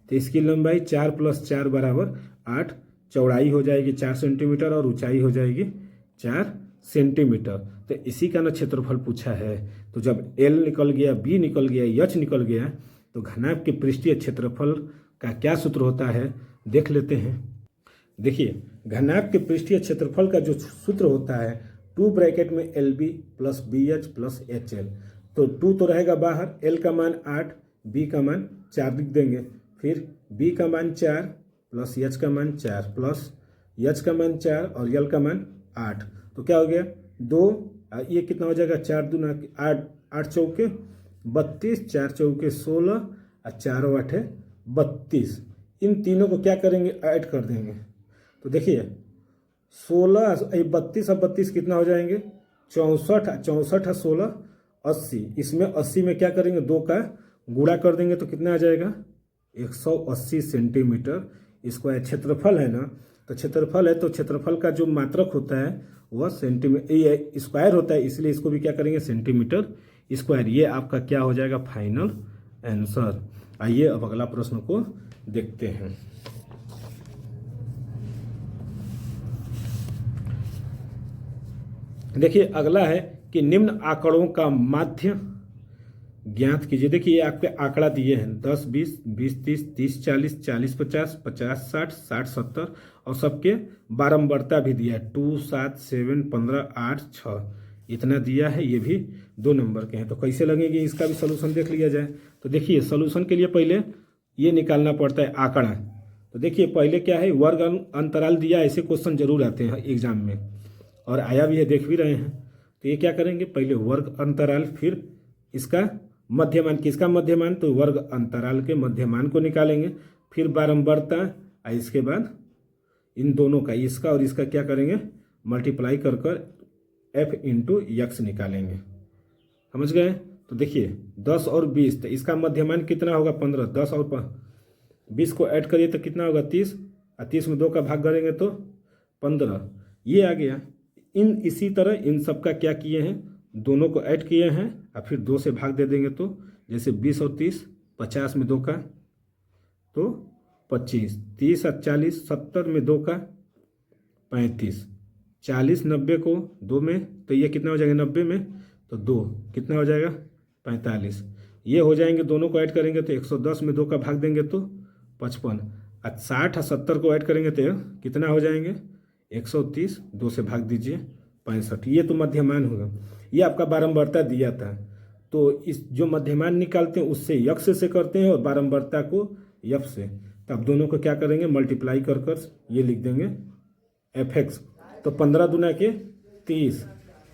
तो इसकी लंबाई 4 + 4 बराबर 8, चौड़ाई हो जाएगी 4 सेंटीमीटर और ऊंचाई हो जाएगी 4 सेंटीमीटर। तो इसी का ना क्षेत्रफल पूछा है। तो जब L निकल गया, B निकल गया, H निकल गया, तो घनाभ के पृष्ठीय क्षेत्रफल का क्या सूत्र होता है देख लेते हैं। देखिए घनाभ के पृष्ठीय क्षेत्रफल का जो सूत्र होता है 2 ब्रैकेट में LB + BH + HL। तो 2 तो रहेगा बाहर, L का मान 8, B का मान 4 लिख देंगे, फिर B का मान 4 + H का मान 4 + H का मान 4 और L का मान 8। तो क्या हो गया 2, ये कितना हो जाएगा 4 दूना 8, 8 चौके 32, 4 चौके 16 और 4 और 8 32। इन तीनों को क्या करेंगे ऐड कर देंगे। तो देखिए 16 32 और 32 कितना हो जाएंगे 64, 64 और 16 80। इसमें 80 में क्या करेंगे 2 का गुणा कर देंगे तो कितना आ जाएगा 180 सेंटीमीटर स्क्वायर। क्षेत्रफल है ना, तो क्षेत्रफल है तो क्षेत्रफल का जो मात्रक होता है वह सेंटीमीटर स्क्वायर होता है, इसलिए इसको भी क्या करेंगे सेंटीमीटर स्क्वायर। ये आपका क्या हो जाएगा फाइनल आंसर। आइए अब अगला प्रश्न को देखते हैं। देखिए अगला है कि निम्न आंकड़ों का माध्य ज्ञात कीजिए। देखिए ये आपके आंकड़ा दिए हैं 10 20 20 30 30 40 40 50 50 60 60 70 और सबके बारंबारता भी दिया है 2 7 7 15 8 6 इतना दिया है। ये भी 2 नंबर के हैं। तो कैसे लगेंगे इसका भी सलूशन देख लिया जाए। तो देखिए सलूशन के लिए पहले ये निकालना पड़ता है आंकड़ा। तो देखिए पहले क्या है वर्ग अंतराल दिया, ऐसे क्वेश्चन जरूर आते हैं एग्जाम में और आया भी है, देख भी रहे हैं। तो ये क्या करेंगे पहले वर्ग अंतराल, फिर इसका मध्यमान, किसका मध्यमान तो वर्ग अंतराल के मध्यमान को निकालेंगे, फिर बारंबारता और इसके बाद इन दोनों का इसका और इसका क्या करेंगे मल्टीप्लाई कर f × x निकालेंगे। समझ गए। तो देखिए 10 और 20, तो इसका मध्यमान कितना होगा 15, 10 और 20 को ऐड करिए तो कितना होगा 30 और 30 में 2 का भाग करेंगे तो 15, ये आ गया। इसी तरह इन सब का क्या किए हैं दोनों को ऐड किए हैं और फिर 2 से भाग दे देंगे। तो जैसे 20 और 30 50 में 2 का तो 25, 30 और 40 70 में 2 का 35, 40 90 को 2 में तो ये कितना हो जाएगा 90 में तो 2 कितना हो जाएगा 45। ये हो जाएंगे, दोनों को ऐड करेंगे तो 110 में 2 का भाग देंगे तो 55 और 60 और 70 को ऐड करेंगे तो कितना हो जाएंगे 130, 2 से भाग दीजिए 65। ये तो मध्यमान होगा। ये आपका बारंबारता दिया था। तो इस जो मध्यमान निकालते हैं उससे यक्स से करते हैं और बारंबारता को यफ से। तो अब दोनों को क्या करेंगे, मल्टीप्लाई कर कर ये लिख देंगे एफ एक्स। तो 15 दूना के 30,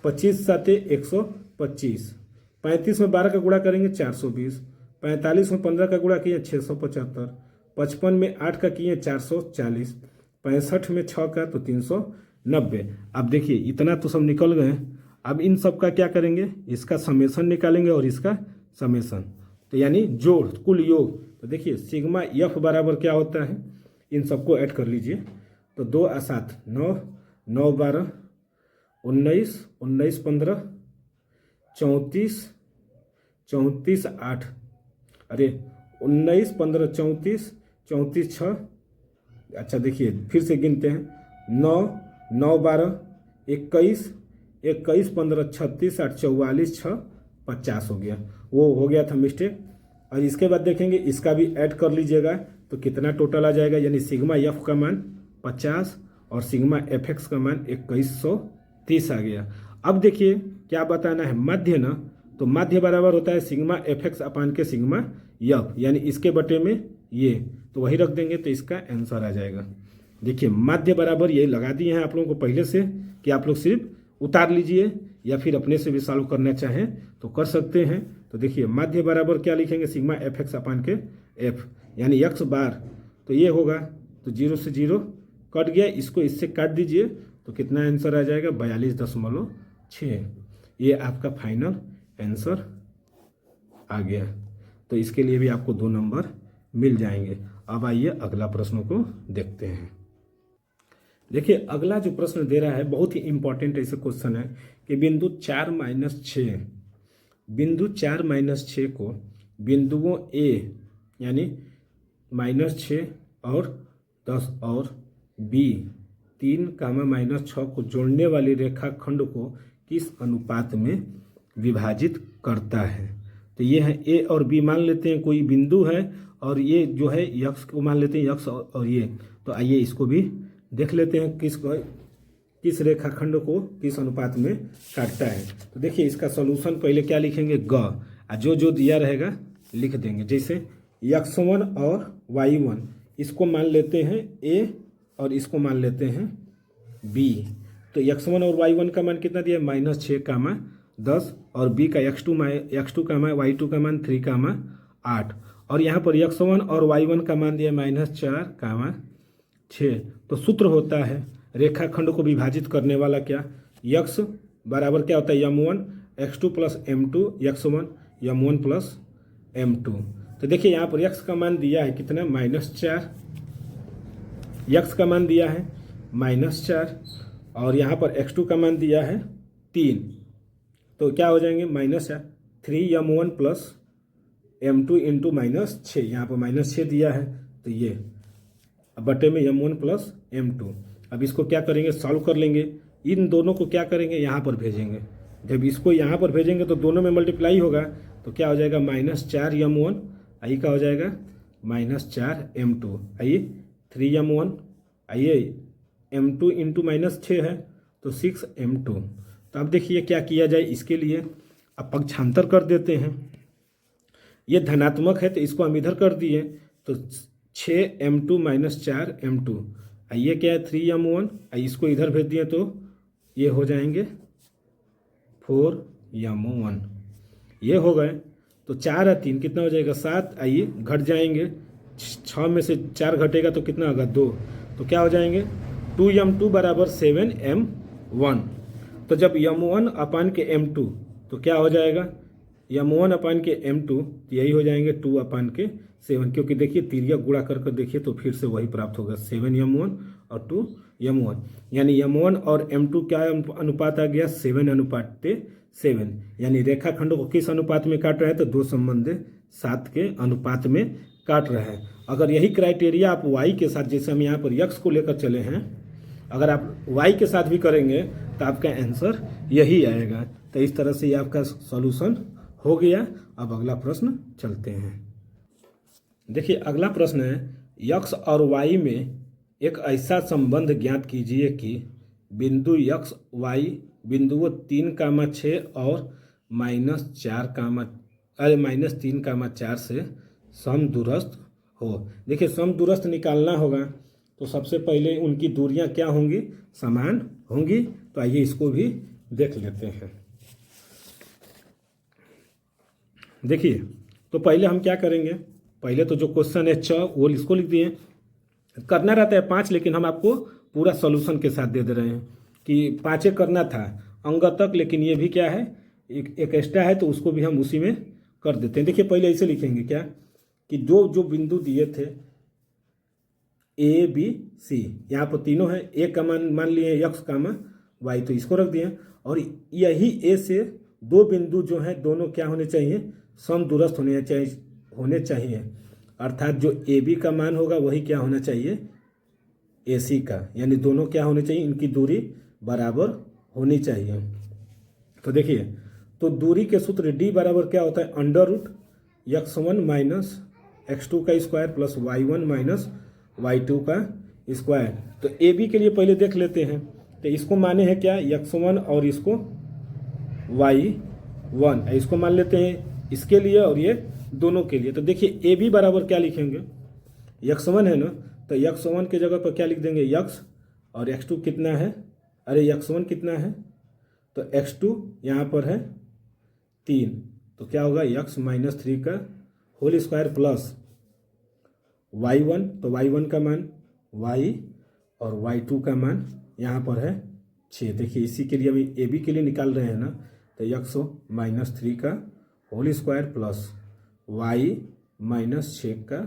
25 साते 125, 35 में 12 का गुणा करेंगे 420, 45 में 15 का गुणा किए 675, 55 में 8 का किए 440, 65 में 6 का तो 390। अब देखिए इतना तो सब निकल गए। अब इन सब का क्या करेंगे, इसका समेसन निकालेंगे और इसका समेसन, तो यानी जोड़ कुल योग। तो देखिए सिग्मा एफ बराबर क्या होता है, इन सबको ऐड कर लीजिए। तो 2 और 7 9, 9 12 19, 19 15 34, 34 8, अरे 19 15 34, 34 6। अच्छा देखिए फिर से गिनते हैं 9, 9 12 21, 21 15 36 8 44 6 50 हो गया, वो हो गया था मिस्टेक। और इसके बाद देखेंगे इसका भी ऐड कर लीजिएगा तो कितना टोटल आ जाएगा, यानी सिग्मा एफ का मान 50 और सिग्मा एफ एक्स का मान 2130 आ गया। अब देखिए क्या बताना है, माध्य ना, तो माध्य बराबर होता है सिग्मा एफ एक्स अपान के सिग्मा एफ, यानी इसके बटे में ये, तो वही रख देंगे तो इसका आंसर आ जाएगा। देखिए माध्य बराबर ये लगा दिए हैं आप लोगों को पहले से, कि आप लोग सिर्फ उतार लीजिए या फिर अपने से भी सॉल्व करना चाहें तो कर सकते हैं। तो देखिए माध्य बराबर क्या लिखेंगे, सिग्मा एफ एक्स अपान के एफ, यानी एक्स बार, तो ये होगा, तो 0 से 0 कट गया, इसको इससे काट दीजिए तो कितना आंसर आ जाएगा 42.6। ये आपका फाइनल आंसर आ गया। तो इसके लिए भी आपको 2 नंबर मिल जाएंगे। अब आइए अगला प्रश्न को देखते हैं। देखिए अगला जो प्रश्न दे रहा है बहुत ही इंपॉर्टेंट ऐसे क्वेश्चन है कि बिंदु 4-6 को बिंदुओं ए यानी -6 और 10 और बी 3, -6 को जोड़ने वाली रेखाखंड को किस अनुपात में विभाजित करता है। तो ये है ए और बी, मान लेते हैं कोई बिंदु है और ये जो है यक्स को मान लेते हैं यक्स और ये। तो आइए इसको भी देख लेते हैं किस रेखाखंड को किस अनुपात में काटता है। तो देखिए इसका सॉल्यूशन पहले क्या लिखेंगे, ग, जो दिया रहेगा लिख देंगे। जैसे x1 और y1 इसको मान लेते हैं a और इसको मान लेते हैं b। तो x1 और y1 का मान कितना दिया है, -6, 10 और b का x2 का मान y2 का मान 3, 8 और यहाँ पर x1 और y1 का मान दिया -4, 6। तो सूत्र होता है रेखाखंड को विभाजित करने वाला क्या, x बराबर क्या होता है m1 x2 plus m2 x1 m1 plus m2। तो देखिए यहाँ पर x का मान दिया है कितना, -4, x का मान दिया है -4 और यहाँ पर x2 का मान दिया है 3। तो क्या हो जाएंगे -3m1 प्लस m2 इंटू -6, यहाँ पर -6 दिया है तो ये बटे में m1 प्लस m2। अब इसको क्या करेंगे, सॉल्व कर लेंगे। इन दोनों को क्या करेंगे, यहाँ पर भेजेंगे। जब इसको यहाँ पर भेजेंगे तो दोनों में मल्टीप्लाई होगा तो क्या हो जाएगा -4m1, आई का हो जाएगा -4m2, आइए 3m1, आइए m2 इंटू -6 है तो 6m2। तो अब देखिए क्या किया जाए इसके लिए, अब पक्षांतर कर देते हैं। ये धनात्मक है तो इसको हम इधर कर दिए तो 6m2 -4m2, ये क्या है 3m1, इसको इधर भेज दिए तो ये हो जाएंगे 4m1, ये हो गए। तो 4 और 3 कितना हो जाएगा 7, आइए घट जाएंगे, 6 में से 4 घटेगा तो कितना होगा 2, तो क्या हो जाएंगे 2m2 बराबर 7m1। तो जब m1 अपान के m2 तो क्या हो जाएगा m1 अपान के m2, तो यही हो जाएंगे 2 अपान के 7, क्योंकि देखिए तिर्यक गुणा कर देखिए तो फिर से वही प्राप्त होगा 7m1 और 2m1, यानी m1 और m2 क्या अनुपात आ गया 7:7, यानी रेखाखंड को किस अनुपात में काट रहे हैं तो 2:7 के अनुपात में काट रहे हैं। अगर यही क्राइटेरिया आप y के साथ, जैसे हम यहाँ पर x को लेकर चले हैं, अगर आप y के साथ भी करेंगे तो आपका आंसर यही आएगा। तो इस तरह से ये आपका सॉल्यूशन हो गया। अब अगला प्रश्न चलते हैं। देखिए अगला प्रश्न है, x और y में एक ऐसा संबंध ज्ञात कीजिए कि बिंदु x y बिंदुओं 3, 6 और -3,4 से समदूरस्थ हो। देखिए समदूरस्थ निकालना होगा तो सबसे पहले उनकी दूरियां क्या होंगी, समान होंगी। तो आइए इसको भी देख लेते हैं। देखिए तो पहले हम क्या करेंगे, पहले तो जो क्वेश्चन है वो इसको लिख दिए। करना रहता है 5, लेकिन हम आपको पूरा सॉल्यूशन के साथ दे रहे हैं कि 5 करना था अंग तक, लेकिन ये भी क्या है एक एक्स्ट्रा है तो उसको भी हम उसी में कर देते हैं। देखिए पहले ऐसे लिखेंगे क्या कि जो बिंदु दिए थे ABC, यहाँ पर तीनों है। ए का मान लिए x, y, तो इसको रख दिए। और यही ए से 2 बिंदु जो है दोनों क्या होने चाहिए, समदूरस्थ होने चाहिए। अर्थात जो AB का मान होगा वही क्या होना चाहिए, AC का, यानी दोनों क्या होने चाहिए, इनकी दूरी बराबर होनी चाहिए। तो देखिए तो दूरी के सूत्र D बराबर क्या होता है, √x1 माइनस x2 का square plus y1 minus y2 का स्क्वायर। तो AB के लिए पहले देख लेते हैं। तो इसको माने हैं क्या, x1 और इसको y1, इसको मान लेते हैं इसके लिए और ये दोनों के लिए। तो देखिए AB बराबर क्या लिखेंगे, x1 है ना, तो x1 के जगह पर क्या लिख देंगे x, और x2 कितना है, अरे x1 कितना है, तो x2 यहाँ पर है 3, तो क्या होगा x माइनस 3 का होल स्क्वायर प्लस y1, तो y1 का मान y और y2 का मान यहाँ पर है 6। देखिए इसी के लिए अभी AB के लिए निकाल रहे हैं ना, तो x माइनस 3 का whole square plus y minus 6 का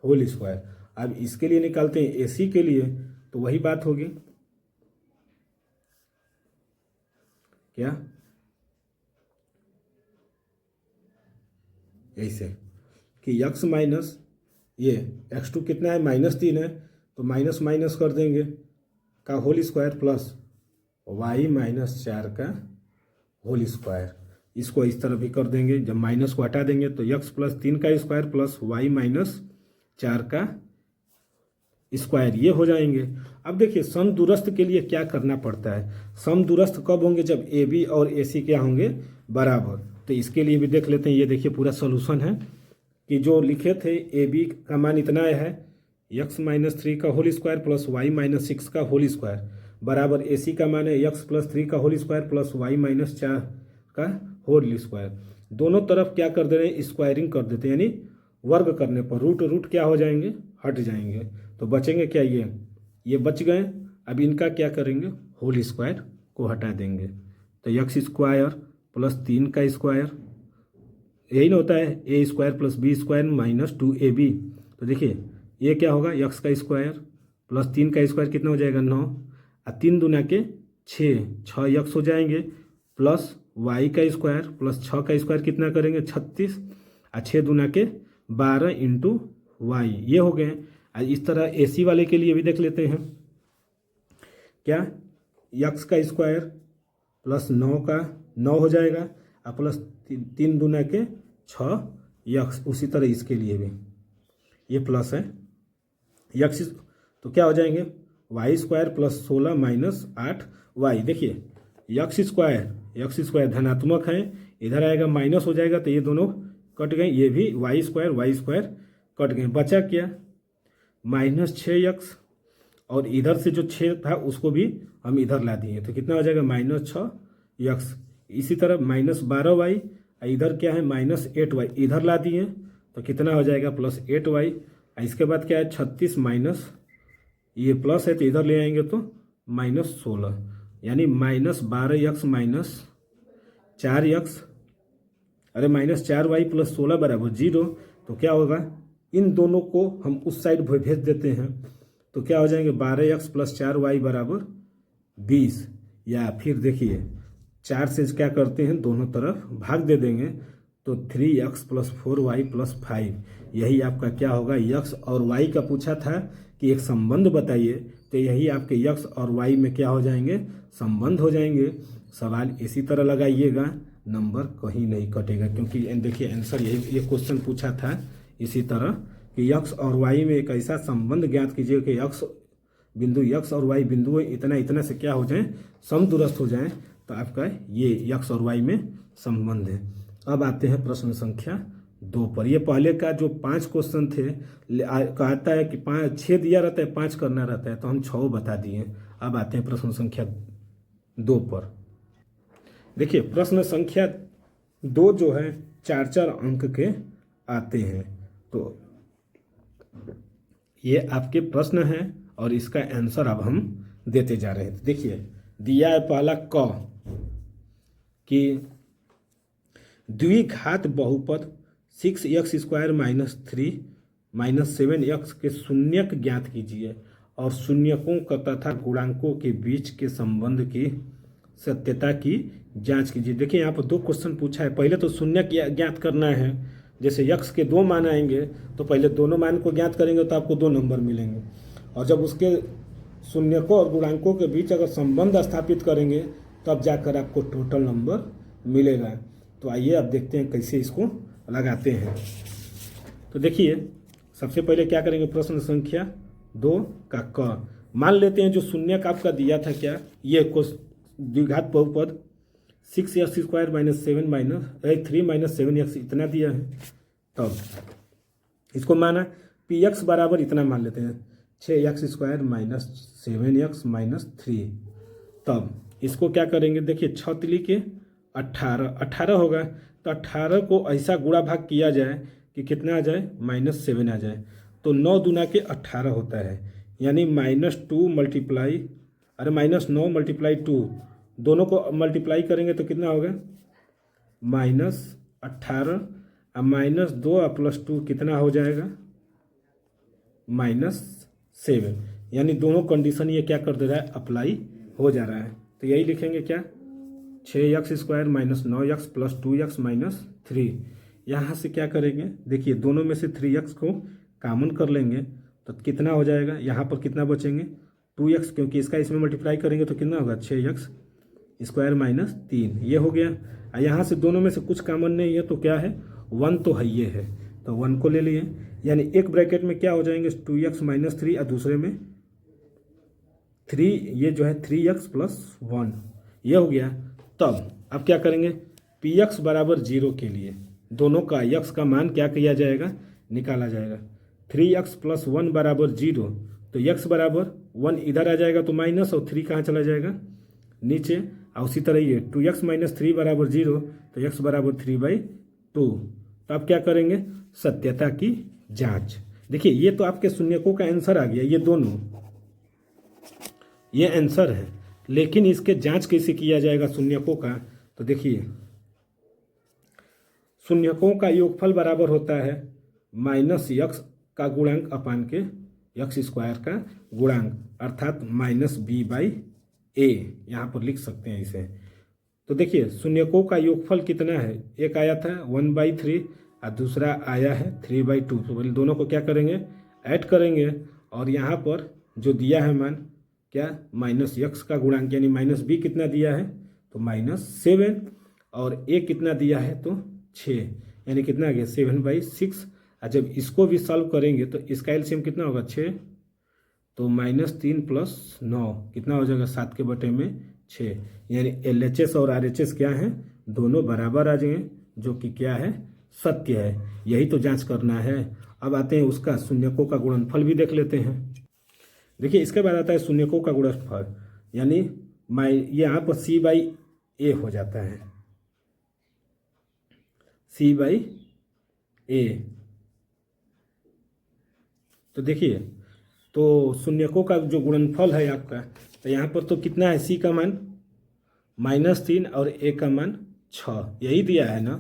होल स्क्वायर। अब इसके लिए निकालते हैं AC के लिए, तो वही बात होगी क्या, ऐसे कि x माइनस ये x2 कितना है, -3 है, तो माइनस माइनस कर देंगे का whole square plus y minus 4 का होल स्क्वायर। इसको इस तरह भी कर देंगे, जब माइनस को हटा देंगे तो x प्लस 3 का स्क्वायर प्लस y माइनस 4 का स्क्वायर, ये हो जाएंगे। अब देखिए समदूरस्थ के लिए क्या करना पड़ता है, समदूरस्थ कब होंगे, जब AB और AC क्या होंगे, बराबर। तो इसके लिए भी देख लेते हैं। ये देखिए पूरा सोल्यूशन है कि जो लिखे थे AB का मान इतना है x माइनस 3 का whole square plus y minus 6 का होल स्क्वायर बराबर AC का मान है x प्लस 3 का whole square plus y minus 4 का होल स्क्वायर। दोनों तरफ क्या कर दे रहे हैं, स्क्वायरिंग कर देते हैं, यानी वर्ग करने पर रूट क्या हो जाएंगे, हट जाएंगे। तो बचेंगे क्या, ये बच गए। अब इनका क्या करेंगे, होल स्क्वायर को हटा देंगे। तो x स्क्वायर प्लस 3 का स्क्वायर, यही ना होता है a square plus b square minus 2ab। तो देखिए ये क्या होगा, x का स्क्वायर प्लस 3 का स्क्वायर कितना हो जाएगा 9, और 3 दूना के 6x हो जाएंगे, प्लस y का स्क्वायर प्लस 6 का स्क्वायर कितना करेंगे 36, और 6 दूना के 12 इंटू y, ये हो गए। इस तरह AC वाले के लिए भी देख लेते हैं क्या, x का स्क्वायर प्लस 9 हो जाएगा, और प्लस 3 दूना के 6x। उसी तरह इसके लिए भी ये प्लस है x, तो क्या हो जाएंगे y square plus 16 minus 8y। देखिए x स्क्वायर धनात्मक है, इधर आएगा माइनस हो जाएगा, तो ये दोनों कट गए, ये भी y स्क्वायर कट गए। बचा क्या, माइनस 6x, और इधर से जो 6 था उसको भी हम इधर ला दिए, तो कितना हो जाएगा माइनस 6x। इसी तरह माइनस 12y, इधर क्या है माइनस 8y, इधर ला दिए तो कितना हो जाएगा प्लस 8y। इसके बाद क्या है 36 माइनस, ये प्लस है तो इधर ले आएंगे तो माइनस 16, यानी माइनस 12x माइनस 4x, अरे माइनस 4y प्लस 16 बराबर 0। तो क्या होगा, इन दोनों को हम उस साइड भेज देते हैं, तो क्या हो जाएंगे 12x प्लस 4y बराबर 20। या फिर देखिए 4 से क्या करते हैं, दोनों तरफ भाग दे देंगे, तो 3x प्लस 4y प्लस 5, यही आपका क्या होगा, x और y का पूछा था कि एक संबंध बताइए, तो यही आपके x और y में क्या हो जाएंगे, संबंध हो जाएंगे। सवाल इसी तरह लगाइएगा, नंबर कहीं नहीं कटेगा, क्योंकि देखिए आंसर यही, ये क्वेश्चन पूछा था इसी तरह कि x और y में एक ऐसा संबंध ज्ञात कीजिए कि x और y बिंदु इतना से क्या हो जाए, समदूरस्थ हो जाए, तो आपका ये यक्स और वाई में संबंध है। अब आते हैं प्रश्न संख्या 2 पर। ये पहले का जो 5 क्वेश्चन थे कहता है कि 6 दिया रहता है, 5 करना रहता है, तो हम 6 बता दिए। अब आते हैं प्रश्न संख्या 2 पर। देखिए प्रश्न संख्या 2 जो है 4-4 अंक के आते हैं। तो ये आपके प्रश्न हैं और इसका आंसर अब हम देते जा रहे हैं। देखिए दिया है पहला क कि द्विघात बहुपद 6x² - 3 - 7x के शून्यक ज्ञात कीजिए और शून्यकों का तथा गुणांकों के बीच के संबंध की सत्यता की जांच कीजिए। देखिए यहाँ पर 2 क्वेश्चन पूछा है। पहले तो शून्यक ज्ञात करना है। जैसे यक्स के 2 मान आएंगे तो पहले दोनों मान को ज्ञात करेंगे तो आपको 2 नंबर मिलेंगे, और जब उसके शून्यकों और गुणांकों के बीच अगर संबंध स्थापित करेंगे तब जाकर आपको टोटल नंबर मिलेगा। तो आइए अब देखते हैं कैसे इसको लगाते हैं। तो देखिए सबसे पहले क्या करेंगे, प्रश्न संख्या 2 का क मान लेते हैं जो शून्यक आपका दिया था क्या, ये द्विघात बहुपद 6x² - 3 - 7x इतना दिया है। तब इसको माना px बराबर इतना मान लेते हैं 6x² - 7x - 3। तब इसको क्या करेंगे, देखिए 6 तिली के 18 होगा, तो 18 को ऐसा गुणा भाग किया जाए कि कितना आ जाए -7 आ जाए, तो 9 दूना के 18 होता है, यानी -2 मल्टीप्लाई -9 × 2 दोनों को मल्टीप्लाई करेंगे तो कितना होगा -18 -2 + 2 कितना हो जाएगा -7, यानी दोनों कंडीशन ये क्या कर दे रहा है, अप्लाई हो जा रहा है। तो यही लिखेंगे क्या 6x² - 9x + 2x - 3। यहाँ से क्या करेंगे, देखिए दोनों में से 3x को कॉमन कर लेंगे तो कितना हो जाएगा, यहाँ पर कितना बचेंगे 2x, क्योंकि इसका इसमें मल्टीप्लाई करेंगे तो कितना होगा 6x² - 3 ये हो गया। यहाँ से दोनों में से कुछ कॉमन नहीं है तो क्या है 1 तो है, ये है तो 1 को ले लिए, यानी एक ब्रैकेट में क्या हो जाएंगे 2x - 3 और दूसरे में 3, ये जो है 3x + 1 ये हो गया। तब अब क्या करेंगे px बराबर 0 के लिए दोनों का x का मान क्या किया जाएगा, निकाला जाएगा। 3x + 1 बराबर 0, तो x बराबर 1 इधर आ जाएगा तो माइनस, और 3 कहाँ चला जाएगा नीचे, और उसी तरह ये 2x - 3 बराबर 0, तो x बराबर 3/2। तो आप क्या करेंगे सत्यता की जांच। देखिए ये तो आपके शून्यकों का आंसर आ गया, ये दोनों ये आंसर है, लेकिन इसके जांच कैसे किया जाएगा शून्यकों का। तो देखिए शून्यकों का योगफल बराबर होता है -x का गुणांक अपान के x² का गुणांक, अर्थात -b/a, यहाँ पर लिख सकते हैं इसे। तो देखिए शून्यकों का योगफल कितना है, एक आया था 1/3 और दूसरा आया है 3/2, तो दोनों को क्या करेंगे ऐड करेंगे, और यहाँ पर जो दिया है मान क्या -x का गुणांक यानी -b कितना दिया है तो -7, और a कितना दिया है तो 6, यानी कितना आ गया 7/6। और जब इसको भी सॉल्व करेंगे तो इसका एलसीएम कितना होगा 6, तो -3 + 9 कितना हो जाएगा 7 के बटे में 6, यानी LHS और RHS क्या है दोनों बराबर आ जाएंगे, जो कि क्या है सत्य है। यही तो जांच करना है। अब आते हैं उसका शून्यकों का गुणनफल भी देख लेते हैं। देखिए इसके बाद आता है शून्यकों का गुणनफल, यानी यहाँ पर C/A हो जाता है, C/A। तो देखिए तो शून्यकों का जो गुणनफल है आपका, तो यहाँ पर तो कितना है C का मान -3 और A का मान 6, यही दिया है ना,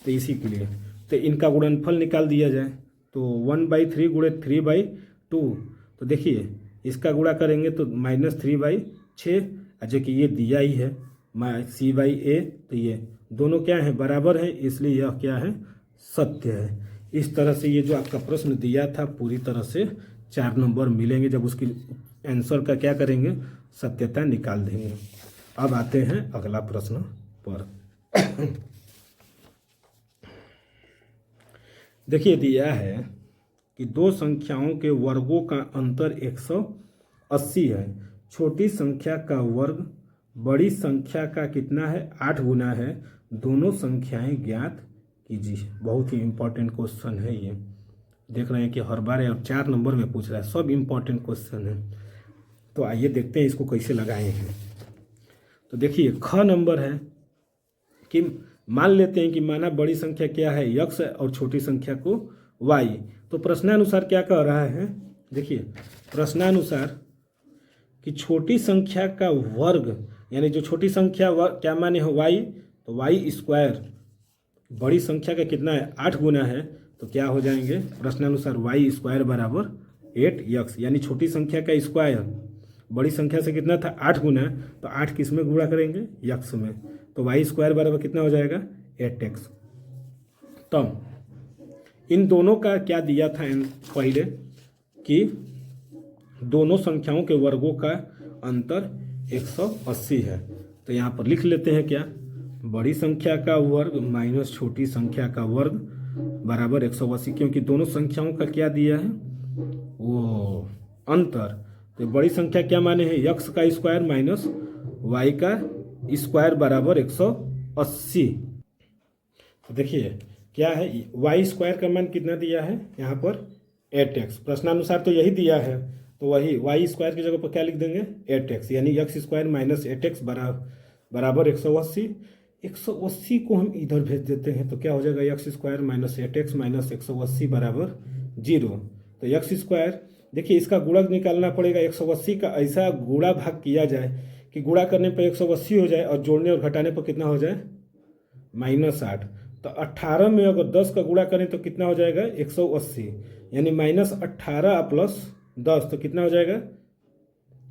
तो इसी के लिए तो इनका गुणनफल निकाल दिया जाए, तो 1/3 × 3/2। तो देखिए इसका गुणा करेंगे तो -3/6, जो कि ये दिया ही है C/A, तो ये दोनों क्या है बराबर है, इसलिए यह क्या है सत्य है। इस तरह से ये जो आपका प्रश्न दिया था पूरी तरह से 4 नंबर मिलेंगे जब उसकी आंसर का क्या करेंगे सत्यता निकाल देंगे। अब आते हैं अगला प्रश्न पर। देखिए दिया है कि 2 संख्याओं के वर्गों का अंतर 180 है, छोटी संख्या का वर्ग बड़ी संख्या का कितना है 8 गुना है, दोनों संख्याएं ज्ञात कीजिए। बहुत ही इंपॉर्टेंट क्वेश्चन है ये, देख रहे हैं कि हर बार और 4 नंबर में पूछ रहा है, सब इंपॉर्टेंट क्वेश्चन है। तो आइए देखते हैं इसको कैसे लगाए हैं। तो देखिए ख नंबर है कि मान लेते हैं कि माना बड़ी संख्या क्या है x और छोटी संख्या को y। तो प्रश्नानुसार क्या कह रहा है, देखिए प्रश्नानुसार कि छोटी संख्या का वर्ग, यानी जो छोटी संख्या क्या माने हो y, तो y स्क्वायर बड़ी संख्या का कितना है 8 गुना है, तो क्या हो जाएंगे प्रश्नानुसार y स्क्वायर बराबर 8x, यानी छोटी संख्या का स्क्वायर बड़ी संख्या से कितना था 8 गुना, तो 8 किस में गुणा करेंगे x में, तो y स्क्वायर बराबर कितना हो जाएगा 8x। तब इन दोनों का क्या दिया था पहले कि दोनों संख्याओं के वर्गों का अंतर 180 है। तो यहाँ पर लिख लेते हैं क्या, बड़ी संख्या का वर्ग माइनस छोटी संख्या का वर्ग बराबर 180, क्योंकि दोनों संख्याओं का क्या दिया है वो अंतर। तो बड़ी संख्या क्या माने हैं x का स्क्वायर माइनस y का स्क्वायर बराबर 180। तो देखिए क्या है y स्क्वायर का मान कितना दिया है यहाँ पर 8x, प्रश्नानुसार तो यही दिया है, तो वही y स्क्वायर की जगह पर क्या लिख देंगे 8x, यानी x स्क्वायर माइनस 8x बराबर 180। 180 को हम इधर भेज देते हैं तो क्या हो जाएगा x square minus 8x minus 180 बराबर 0। तो x स्क्वायर देखिए इसका गुणक निकालना पड़ेगा, 180 का ऐसा गुणा भाग किया जाए कि गुणा करने पर 180 हो जाए और जोड़ने और घटाने पर कितना हो जाए -8। तो 18 में अगर 10 का गुणा करें तो कितना हो जाएगा 180, यानी -18 प्लस 10 तो कितना हो जाएगा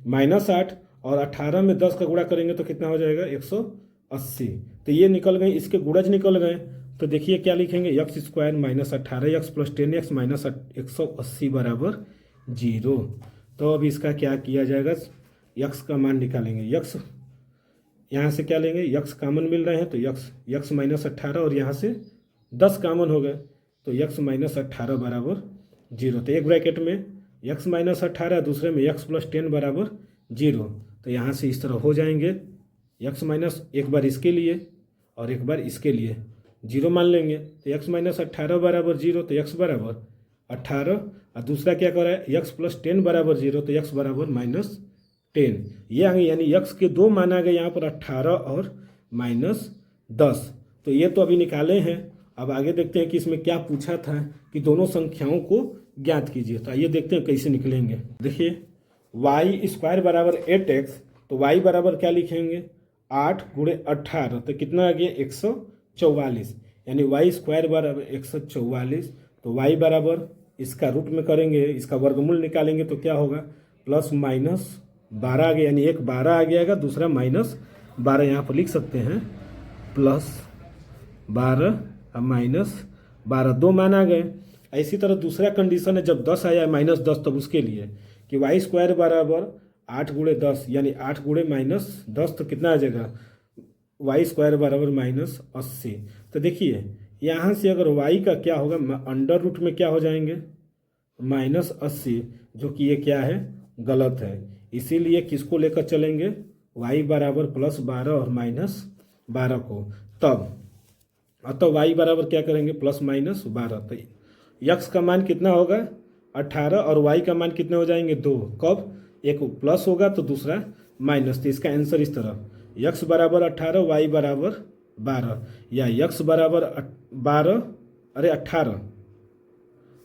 -8, और 18 में 10 का गुणा करेंगे तो कितना हो जाएगा 180। तो ये निकल गए, इसके गुणज निकल गए। तो देखिए क्या लिखेंगे x square minus 18x plus 10x minus 180 बराबर 0। तो अब इसका क्या किया जाएगा, x का मान निकालेंगे। x यहाँ से क्या लेंगे, x कॉमन मिल रहे हैं तो x माइनस 18 और यहाँ से 10 कॉमन हो गए तो x माइनस 18 बराबर 0। तो एक ब्रैकेट में x माइनस 18 दूसरे में x प्लस 10 बराबर 0। तो यहाँ से इस तरह हो जाएंगे, x माइनस एक बार इसके लिए और एक बार इसके लिए 0 मान लेंगे, तो x माइनस 18 बराबर 0, तो x बराबर 18 और दूसरा क्या कर रहा है x प्लस 10 बराबर 0, तो x बराबर -10। ये आ गए, यानी x के दो मान आ गए यहाँ पर 18 और -10। तो ये तो अभी निकाले हैं। अब आगे देखते हैं कि इसमें क्या पूछा था कि दोनों संख्याओं को ज्ञात कीजिए। तो आइए देखते हैं कैसे निकलेंगे। देखिए y स्क्वायर बराबर 8x, तो y बराबर क्या लिखेंगे 8 गुणे 18, तो कितना आ गया 144, यानी y स्क्वायर बराबर 144। तो y बराबर इसका रूट में करेंगे, इसका वर्गमूल निकालेंगे तो क्या होगा प्लस माइनस 12 आ गया, यानी एक 12 आ गया, दूसरा -12 यहाँ पर लिख सकते हैं, +12 और -12 दो मान आ गए। इसी तरह दूसरा कंडीशन है जब 10 आया -10, तब उसके लिए कि y स्क्वायर बराबर 8 गुणे 10, यानी 8 गुणे -10 तो कितना आ जाएगा y स्क्वायर बराबर -80। तो देखिए यहाँ से अगर y का क्या होगा अंडर रूट में क्या हो जाएंगे -80, जो कि ये क्या है गलत है। इसीलिए किसको लेकर चलेंगे y बराबर +12 और -12 को। तब y बराबर क्या करेंगे +-12। तो x का मान कितना होगा 18 और y का मान कितने हो जाएंगे 2। कब एक प्लस होगा तो दूसरा माइनस। तो इसका आंसर इस तरह x बराबर 18 y बराबर 12, या x बराबर 18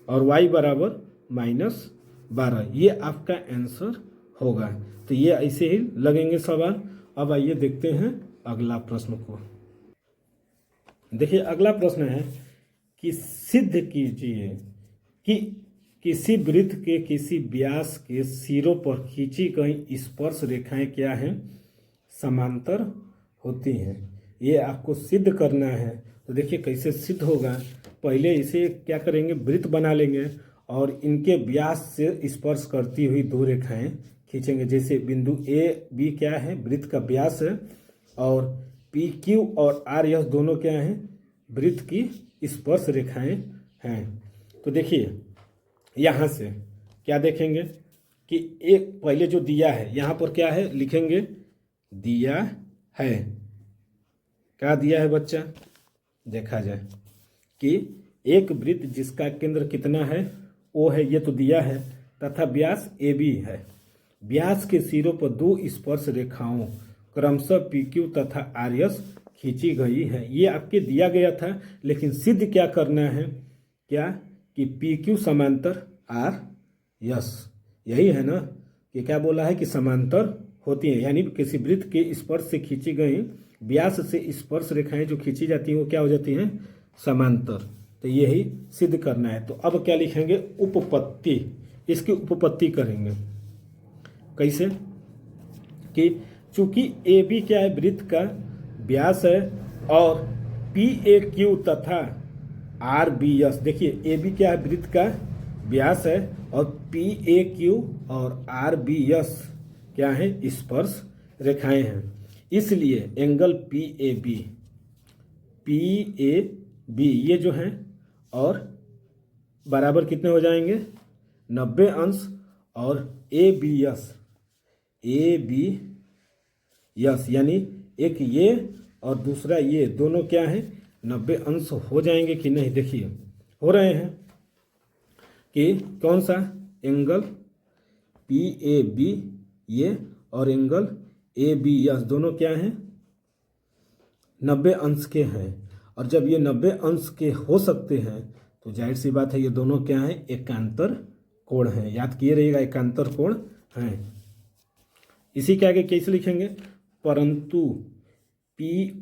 और y बराबर -12, ये आपका आंसर होगा। तो ये ऐसे ही लगेंगे सवाल। अब आइए देखते हैं अगला प्रश्न को। देखिए अगला प्रश्न है कि सिद्ध कीजिए कि किसी वृत्त के किसी व्यास के सिरों पर खींची गई स्पर्श रेखाएं क्या हैं समांतर होती हैं। ये आपको सिद्ध करना है। तो देखिए कैसे सिद्ध होगा, पहले इसे क्या करेंगे वृत्त बना लेंगे और इनके व्यास से स्पर्श करती हुई दो रेखाएं खींचेंगे। जैसे बिंदु ए बी क्या है वृत्त का व्यास है, और पी क्यू और आर एस दोनों क्या हैं वृत्त की स्पर्श रेखाएं हैं। तो देखिए यहाँ से क्या देखेंगे कि एक पहले जो दिया है यहाँ पर क्या है लिखेंगे दिया है। क्या दिया है बच्चा? देखा जाए कि एक वृत्त जिसका केंद्र कितना है, ओ है, ये तो दिया है, तथा व्यास ए बी है। व्यास के सिरों पर दो स्पर्श रेखाओं क्रमशः पी क्यू तथा आर एस खींची गई है। ये आपके दिया गया था, लेकिन सिद्ध क्या करना है? क्या कि पी क्यू समांतर आर एस, यही है ना कि क्या बोला है कि समांतर होती है, यानी किसी वृत्त के स्पर्श से खींची गई व्यास से स्पर्श रेखाएं जो खींची जाती हैं वो क्या हो जाती हैं? समांतर। तो यही सिद्ध करना है। तो अब क्या लिखेंगे? उपपत्ति। इसकी उपपत्ति करेंगे कैसे? कि चूंकि ए बी क्या है? वृत्त का व्यास है, और पी ए क्यू तथा आर बी एस, देखिए ए बी क्या है? वृत्त का व्यास है, और पी ए क्यू और आर बी एस क्या है? स्पर्श रेखाएं हैं। इसलिए एंगल पी ए बी ये जो है और बराबर कितने हो जाएंगे? 90 अंश, और ए बी एस यानी एक ये और दूसरा ये, दोनों क्या है? 90 अंश हो जाएंगे कि नहीं? देखिए हो रहे हैं कि कौन सा? एंगल पी ए बी ये और एंगल ए बी एस दोनों क्या हैं? 90 अंश के हैं। और जब ये 90 अंश के हो सकते हैं तो जाहिर सी बात है ये दोनों क्या हैं? एकांतर कोण हैं। याद किए रहिएगा, एकांतर कोण हैं। इसी के आगे कैसे लिखेंगे? परंतु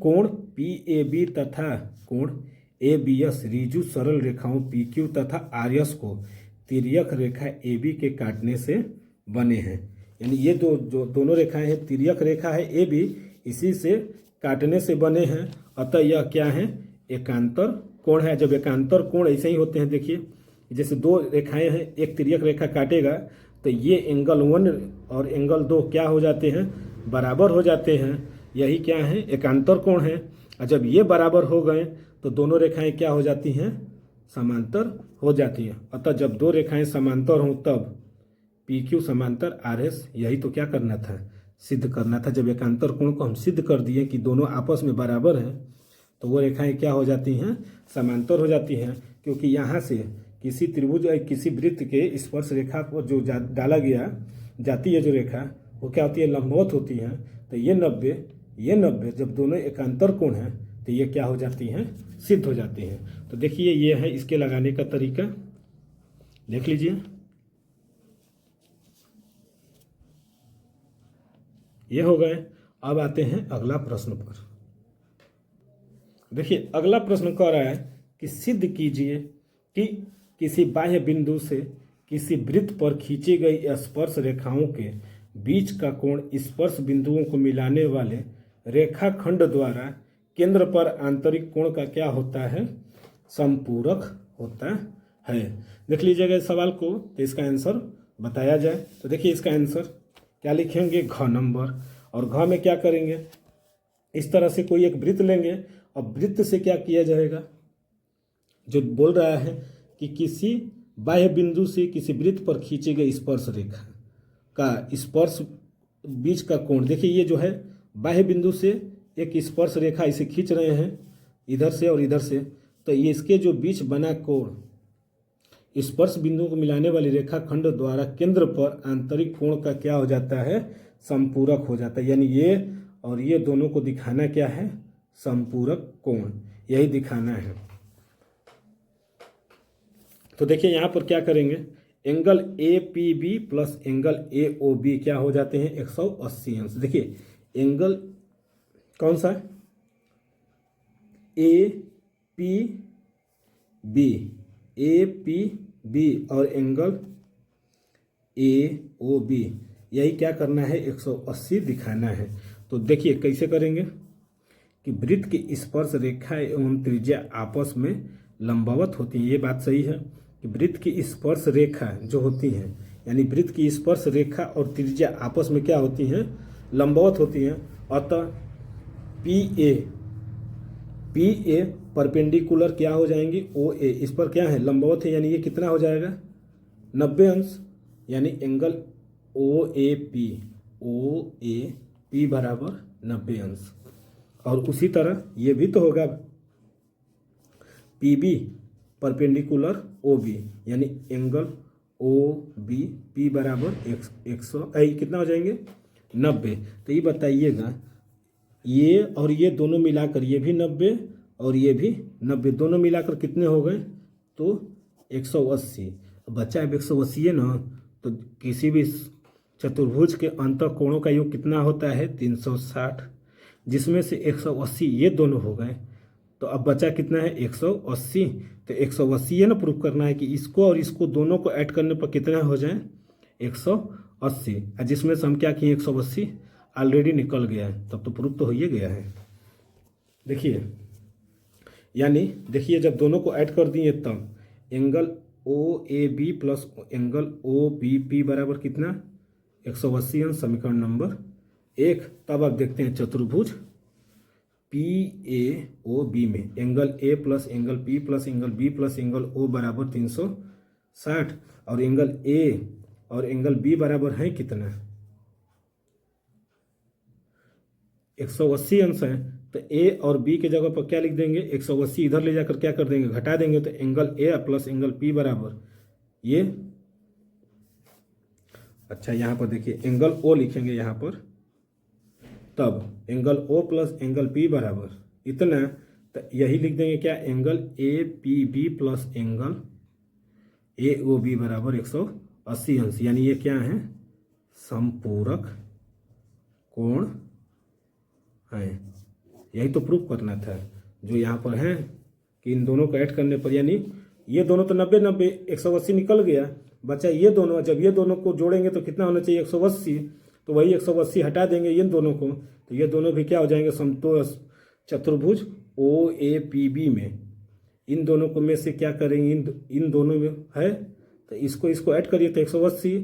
कोण पी ए बी तथा कोण ए बी एस ऋजु सरल रेखाओं पी क्यू तथा आर एस को तिर्यक रेखा ए बी के काटने से बने हैं। यानी ये जो दोनों रेखाएं हैं, तिर्यक रेखा है ए बी, इसी से काटने से बने हैं। अतः यह क्या है? एकांतर कोण है। जब एकांतर कोण ऐसे ही होते हैं, देखिए जैसे दो रेखाएं हैं, एक तिर्यक रेखा काटेगा तो ये एंगल 1 और एंगल 2 क्या हो जाते हैं? बराबर हो जाते हैं। यही क्या है? एकांतर कोण है। और जब ये बराबर हो गए तो दोनों रेखाएं क्या हो जाती हैं? समांतर हो जाती हैं। अतः जब दो रेखाएं समांतर हों तब पी क्यू समांतर आर एस, यही तो क्या करना था? सिद्ध करना था। जब एकांतर कोण को हम सिद्ध कर दिए कि दोनों आपस में बराबर हैं, तो वो रेखाएं क्या हो जाती हैं? समांतर हो जाती हैं। क्योंकि यहाँ से किसी त्रिभुज या किसी वृत्त के स्पर्श रेखा को जो डाला गया जाती है जो रेखा, वो क्या होती है? लंबवत होती है। तो ये 90 जब दोनों एकांतर कोण हैं तो ये क्या हो जाती हैं? सिद्ध हो जाती हैं। तो देखिए ये है इसके लगाने का तरीका, देख लीजिए। ये हो गए। अब आते हैं अगला प्रश्न पर। देखिए अगला प्रश्न कह रहा है कि सिद्ध कीजिए कि किसी बाह्य बिंदु से किसी वृत्त पर खींची गई स्पर्श रेखाओं के बीच का कोण स्पर्श बिंदुओं को मिलाने वाले रेखाखंड द्वारा केंद्र पर आंतरिक कोण का क्या होता है? संपूरक होता है। देख लीजिएगा इस सवाल को, तो इसका आंसर बताया जाए। तो देखिए इसका आंसर क्या लिखेंगे? घ नंबर। और घ में क्या करेंगे? इस तरह से कोई एक वृत्त लेंगे और वृत्त से क्या किया जाएगा? जो बोल रहा है कि किसी बाह्य बिंदु से किसी वृत्त पर खींची गई स्पर्श रेखा का स्पर्श बीच का कोण, देखिए ये जो है बाह्य बिंदु से एक स्पर्श रेखा इसे खींच रहे हैं इधर से और इधर से, तो ये इसके जो बीच बना कोण स्पर्श बिंदुओं को मिलाने वाली रेखा खंड द्वारा केंद्र पर आंतरिक कोण का क्या हो जाता है? संपूरक हो जाता है। यानी ये और ये दोनों को दिखाना क्या है? संपूरक कोण, यही दिखाना है। तो देखिए यहाँ पर क्या करेंगे? Angle A P B plus angle A O B क्या हो जाते हैं? 180 अंश। देखिए एंगल कौन सा? ए पी बी और एंगल ए ओ बी, यही क्या करना है? 180 दिखाना है। तो देखिए कैसे करेंगे कि वृत्त की स्पर्श रेखा एवं त्रिज्या आपस में लंबवत होती है। ये बात सही है कि वृत्त की स्पर्श रेखा जो होती है, यानी वृत्त की स्पर्श रेखा और त्रिज्या आपस में क्या होती हैं? लंबवत होती हैं। अतः पी ए परपेंडिकुलर क्या हो जाएंगी? ओ ए, इस पर क्या है? लंबवत है। यानी ये कितना हो जाएगा? 90 अंश। यानी एंगल ओ ए P बराबर 90 अंश। और उसी तरह ये भी तो होगा PB परपेंडिकुलर OB, यानी एंगल OB P बराबर 100 कितना हो जाएंगे 90। तो ये बताइएगा ये और ये दोनों मिलाकर ये भी 90 और ये भी 90, दोनों मिलाकर कितने हो गए तो 180। बच्चा अब 180 है ना, तो किसी भी चतुर्भुज के अंतः कोणों का योग कितना होता है 360, जिसमें से 180 ये दोनों हो गए। तो अब बचा कितना है 180। तो 180 है ना, प्रूफ करना है कि इसको और इसको दोनों को ऐड करने पर कितना हो जाए 180, जिसमें से हम क्या किए 180 ऑलरेडी निकल गया है, तब तो प्रूफ तो हो ही गया है। देखिए यानी देखिए जब दोनों को ऐड कर दिए तब angle OAB plus angle OBP बराबर कितना 180 अंश, समीकरण नंबर 1। तब आप देखते हैं चतुर्भुज PAOB में angle A plus angle P plus angle B plus angle O बराबर 360 और एंगल A और एंगल B बराबर है कितना 180 अंश है। तो A और B के जगह पर क्या लिख देंगे 180, इधर ले जाकर क्या कर देंगे घटा देंगे, तो angle A plus angle P बराबर ये, अच्छा यहाँ पर देखिए एंगल O लिखेंगे यहाँ पर, तब angle O plus angle P बराबर इतना, तो यही लिख देंगे क्या angle APB plus angle AOB बराबर 180 अंश, यानी ये क्या है समपूरक कोण है। यही तो प्रूफ करना था जो यहाँ पर है कि इन दोनों को ऐड करने पर, यानी ये दोनों तो 90 90 180 निकल गया, बचा ये दोनों। जब ये दोनों को जोड़ेंगे तो कितना होना चाहिए 180, तो वही 180 हटा देंगे इन दोनों को, तो ये दोनों भी क्या हो जाएंगे समतुल्य चतुर्भुज OAPB में। इन दोनों को में से क्या करेंगे इन दोनों में है, तो इसको ऐड करिए तो 180,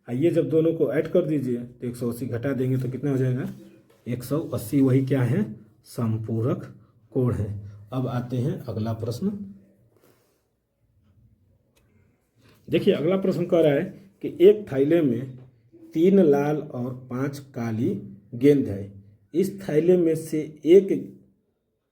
ये जब दोनों को ऐड कर दीजिए तो 180 घटा देंगे तो कितना हो जाएगा 180, वही क्या है समपूरक कोण है। अब आते हैं अगला प्रश्न। देखिए अगला प्रश्न कह रहा है कि एक थैले में 3 लाल और 5 काली गेंद है। इस थैले में से एक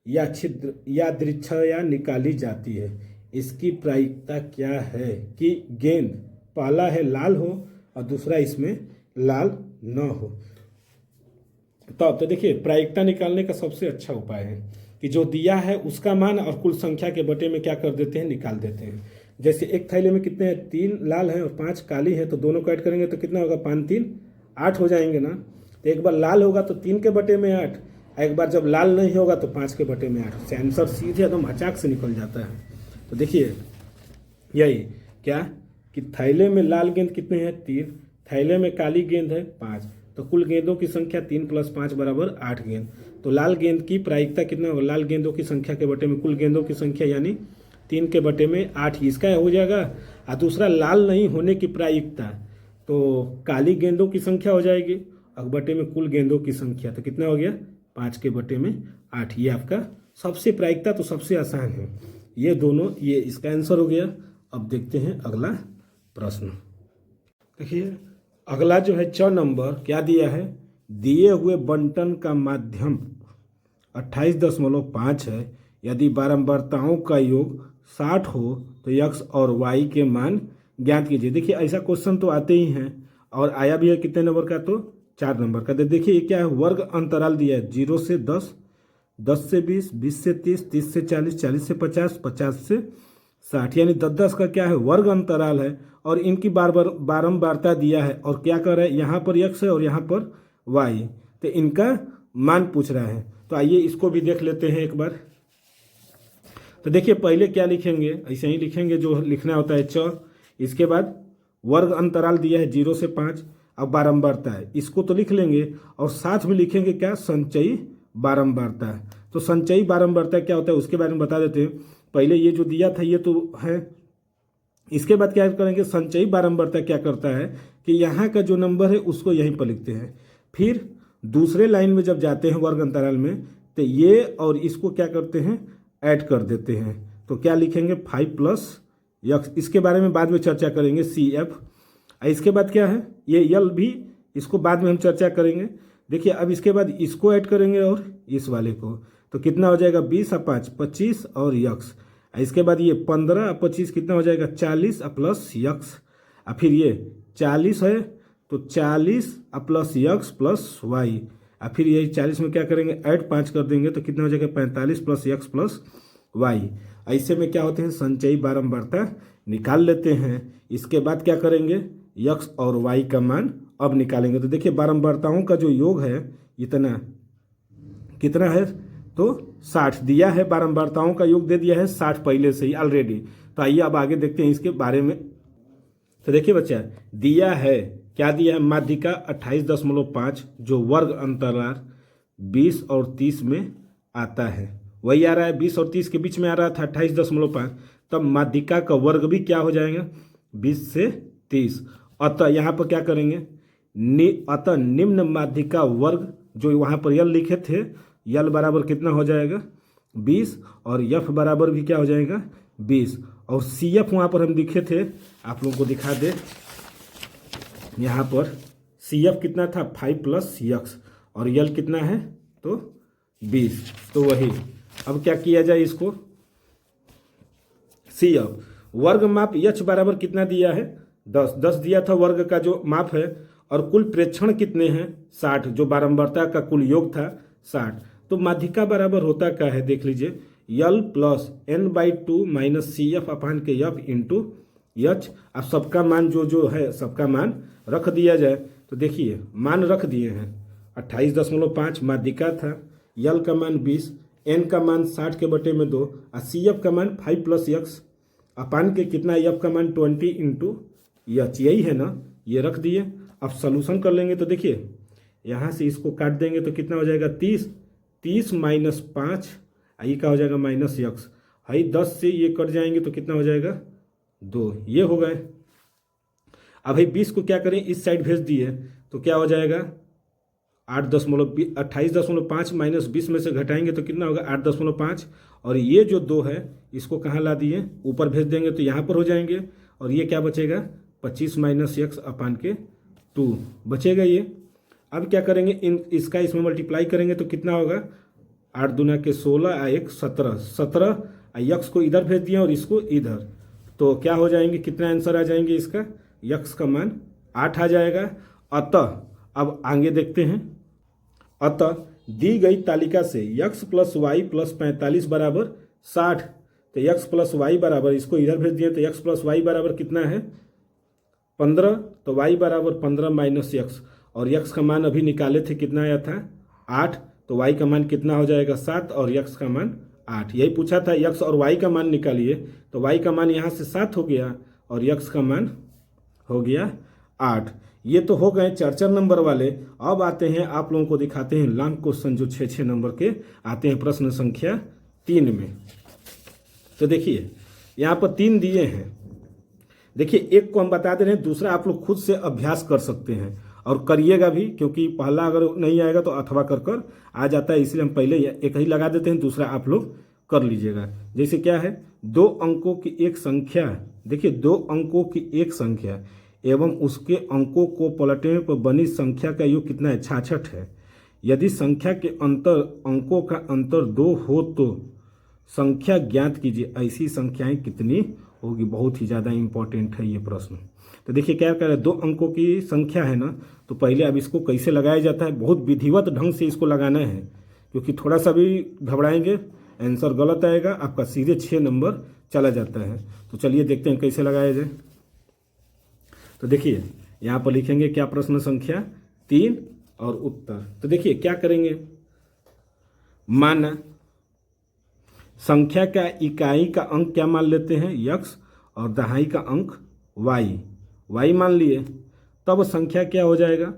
या छिद्र या दृच्छया निकाली जाती है। इसकी प्रायिकता क्या है कि गेंद पहला है लाल हो और दूसरा इसमें लाल न हो। तो देखिए प्रायिकता निकालने का सबसे अच्छा उपाय है कि जो दिया है उसका मान और कुल संख्या के बटे में क्या कर देते हैं निकाल देते हैं। जैसे एक थैले में कितने हैं 3 लाल हैं और 5 काली हैं, तो दोनों को ऐड करेंगे तो कितना होगा 5 3 8 हो जाएंगे ना। तो एक बार लाल होगा तो 3 के बटे में 8, एक बार जब लाल नहीं होगा तो 5 के बटे में 8 से आंसर सीधे एकदम अचाक से निकल जाता है। तो देखिए यही क्या कि थैले में लाल गेंद कितने हैं 3, थैले में काली गेंद है 5, तो कुल गेंदों की संख्या 3 + 5 बराबर 8 गेंद। तो लाल गेंद की प्रायिकता कितना होगा, लाल गेंदों की संख्या के बटे में कुल गेंदों की संख्या यानी 3 के बटे में 8 ही इसका हो जाएगा। और दूसरा लाल नहीं होने की प्रायिकता, तो काली गेंदों की संख्या हो जाएगी और बटे में कुल गेंदों की संख्या, तो कितना हो गया 5 के बटे में 8। ये आपका सबसे प्रायिकता तो सबसे आसान है ये दोनों, ये इसका आंसर हो गया। अब देखते हैं अगला प्रश्न। देखिए अगला जो है 6 नंबर क्या दिया है, दिए हुए बंटन का माध्यम 28.5 है। यदि बारंबारताओं का योग 60 हो तो x और y के मान ज्ञात कीजिए। देखिए ऐसा क्वेश्चन तो आते ही हैं और आया भी है कितने नंबर का, तो 4 नंबर का। देखिए ये क्या है, वर्ग अंतराल दिया है 0 से 10, 10 से 20, 20 से 30, 30 से 40, 40 से 50, 50 से 60, यानी 10-10 का क्या है वर्ग अंतराल है और इनकी बारंबारता दिया है। और क्या कर रहा है, यहाँ पर x है और यहाँ पर y, तो इनका मान पूछ रहा है। तो आइए इसको भी देख लेते हैं एक बार। तो देखिए पहले क्या लिखेंगे, ऐसे ही लिखेंगे जो लिखना होता है 6, इसके बाद वर्ग अंतराल दिया है 0 से 5, अब बारंबारता है इसको तो लिख लेंगे और साथ में लिखेंगे क्या संचयी बारंबारता है। तो संचयी बारंबारता क्या होता है उसके बारे में बता देते हैं। पहले ये जो दिया था ये तो है, इसके बाद क्या करेंगे संचयी बारंबारता क्या करता है कि यहाँ का जो नंबर है उसको यहीं पर लिखते हैं, फिर दूसरे लाइन में जब जाते हैं वर्ग अंतराल में तो ये और इसको क्या करते हैं ऐड कर देते हैं। तो क्या लिखेंगे 5 + x, इसके बारे में बाद में चर्चा करेंगे CF। इसके बाद क्या है ये यल भी, इसको बाद में हम चर्चा करेंगे। देखिए अब इसके बाद इसको ऐड करेंगे और इस वाले को, तो कितना हो जाएगा 20 और 5 25 और यक्स। इसके बाद ये 15 और 25 कितना हो जाएगा 40 और प्लस यक्स। और फिर ये 40 है तो 40 और प्लस यक्स प्लस वाई। और फिर यही 40 में क्या करेंगे ऐड 5 कर देंगे तो कितना हो जाएगा 45 प्लस यक्स प्लस वाई। ऐसे में क्या होते हैं संचयी बारंबारता निकाल लेते हैं। इसके बाद क्या करेंगे यक्स और वाई का मान अब निकालेंगे। तो देखिए बारंबारताओं का जो योग है इतना कितना है तो 60 दिया है, बारंबारताओं का योग दे दिया है 60 पहले से ही ऑलरेडी। तो आइए अब आगे देखते हैं इसके बारे में। तो देखिए बच्चा दिया है क्या दिया है माध्यिका 28.5 जो वर्ग अंतराल 20 और 30 में आता है, वही आ रहा है 20 और 30 के बीच में आ रहा था 28.5। तब माध्यिका का वर्ग भी क्या हो जाएगा 20 से 30। अतः यहाँ पर क्या करेंगे अतः निम्न माध्यिका वर्ग जो वहाँ पर यल लिखे थे, यल बराबर कितना हो जाएगा 20 और यफ बराबर भी क्या हो जाएगा 20 और सी एफ वहाँ पर हम लिखे थे, आप लोगों को दिखा दे। यहाँ पर सी एफ कितना था 5 प्लस यक्स और यल कितना है तो 20। तो वही अब क्या किया जाए इसको सी एफ वर्ग माप यच बराबर कितना दिया है 10 दिया था वर्ग का जो माप है, और कुल प्रेक्षण कितने हैं 60 जो बारंबारता का कुल योग था 60। तो माध्यिका बराबर होता क्या है देख लीजिए यल plus n/2 minus C F अपान के एफ इंटू यच। अब सबका मान जो है सबका मान रख दिया जाए। तो देखिए मान रख दिए हैं 28.5 माध्यिका था, यल का मान 20, एन का मान 60 के बटे में 2 और सी एफ का मान 5 प्लस यक्स अपान के कितना एफ का मान 20 इंटू यच, यही है ना, ये रख दिए। अब सॉल्यूशन कर लेंगे तो देखिए यहाँ से इसको काट देंगे तो कितना हो जाएगा 30 माइनस 5 ये क्या हो जाएगा माइनस यक्स, हाई 10 से ये कट जाएंगे तो कितना हो जाएगा 2, ये हो गए। अब भाई 20 को क्या करें इस साइड भेज दिए तो क्या हो जाएगा 28.5 माइनस 20 में से घटाएंगे तो कितना होगा 8.5 और ये जो 2 है इसको कहाँ ला दिए ऊपर भेज देंगे तो यहाँ पर हो जाएंगे और ये क्या बचेगा 25 माइनस यक्स अपान के 2 बचेगा ये। अब क्या करेंगे इसका इसमें मल्टीप्लाई करेंगे तो कितना होगा 8 दूना के 16 और 1 17 यक्स को इधर भेज दिया और इसको इधर, तो क्या हो जाएंगे कितना आंसर आ जाएंगे इसका यक्स का मान 8 आ जाएगा। अतः अब आगे देखते हैं, अतः दी गई तालिका से यक्स प्लस वाई प्लस 45 बराबर 60। तो यक्स प्लस वाई बराबर इसको इधर भेज दिए तो यक्स प्लस वाई बराबर कितना है 15, तो वाई बराबर 15 माइनस यक्स और यक्स का मान अभी निकाले थे कितना आया था 8, तो वाई का मान कितना हो जाएगा 7 और यक्स का मान 8। यही पूछा था यक्स और वाई का मान निकालिए, तो वाई का मान यहाँ से 7 हो गया और यक्स का मान हो गया 8। ये तो हो गए 4 नंबर वाले। अब आते हैं आप लोगों को दिखाते हैं लॉन्ग क्वेश्चन जो 6 नंबर के आते हैं प्रश्न संख्या 3 में। तो देखिए यहाँ पर 3 दिए हैं, देखिए एक को हम बता दे रहे हैं, दूसरा आप लोग खुद से अभ्यास कर सकते हैं और करिएगा भी, क्योंकि पहला अगर नहीं आएगा तो अथवा कर आ जाता है, इसलिए हम पहले एक ही लगा देते हैं, दूसरा आप लोग कर लीजिएगा। जैसे क्या है 2 अंकों की एक संख्या, देखिए 2 अंकों की एक संख्या एवं उसके अंकों को पलटने पर बनी संख्या का योग कितना है 66 है। यदि संख्या के अंकों का अंतर 2 हो तो संख्या ज्ञात कीजिए, ऐसी संख्याएं कितनी होगी। बहुत ही ज़्यादा इंपॉर्टेंट है ये प्रश्न। तो देखिए क्या कर रहे हैं 2 अंकों की संख्या है ना, तो पहले अब इसको कैसे लगाया जाता है, बहुत विधिवत ढंग से इसको लगाना है, क्योंकि थोड़ा सा भी घबराएंगे आंसर गलत आएगा, आपका सीधे 6 नंबर चला जाता है। तो चलिए देखते हैं कैसे लगाया जाए। तो देखिए यहाँ पर लिखेंगे क्या प्रश्न संख्या 3 और उत्तर। तो देखिए क्या करेंगे, माना संख्या का इकाई का अंक क्या मान लेते हैं यक्स और दहाई का अंक वाई मान लिए, तब संख्या क्या हो जाएगा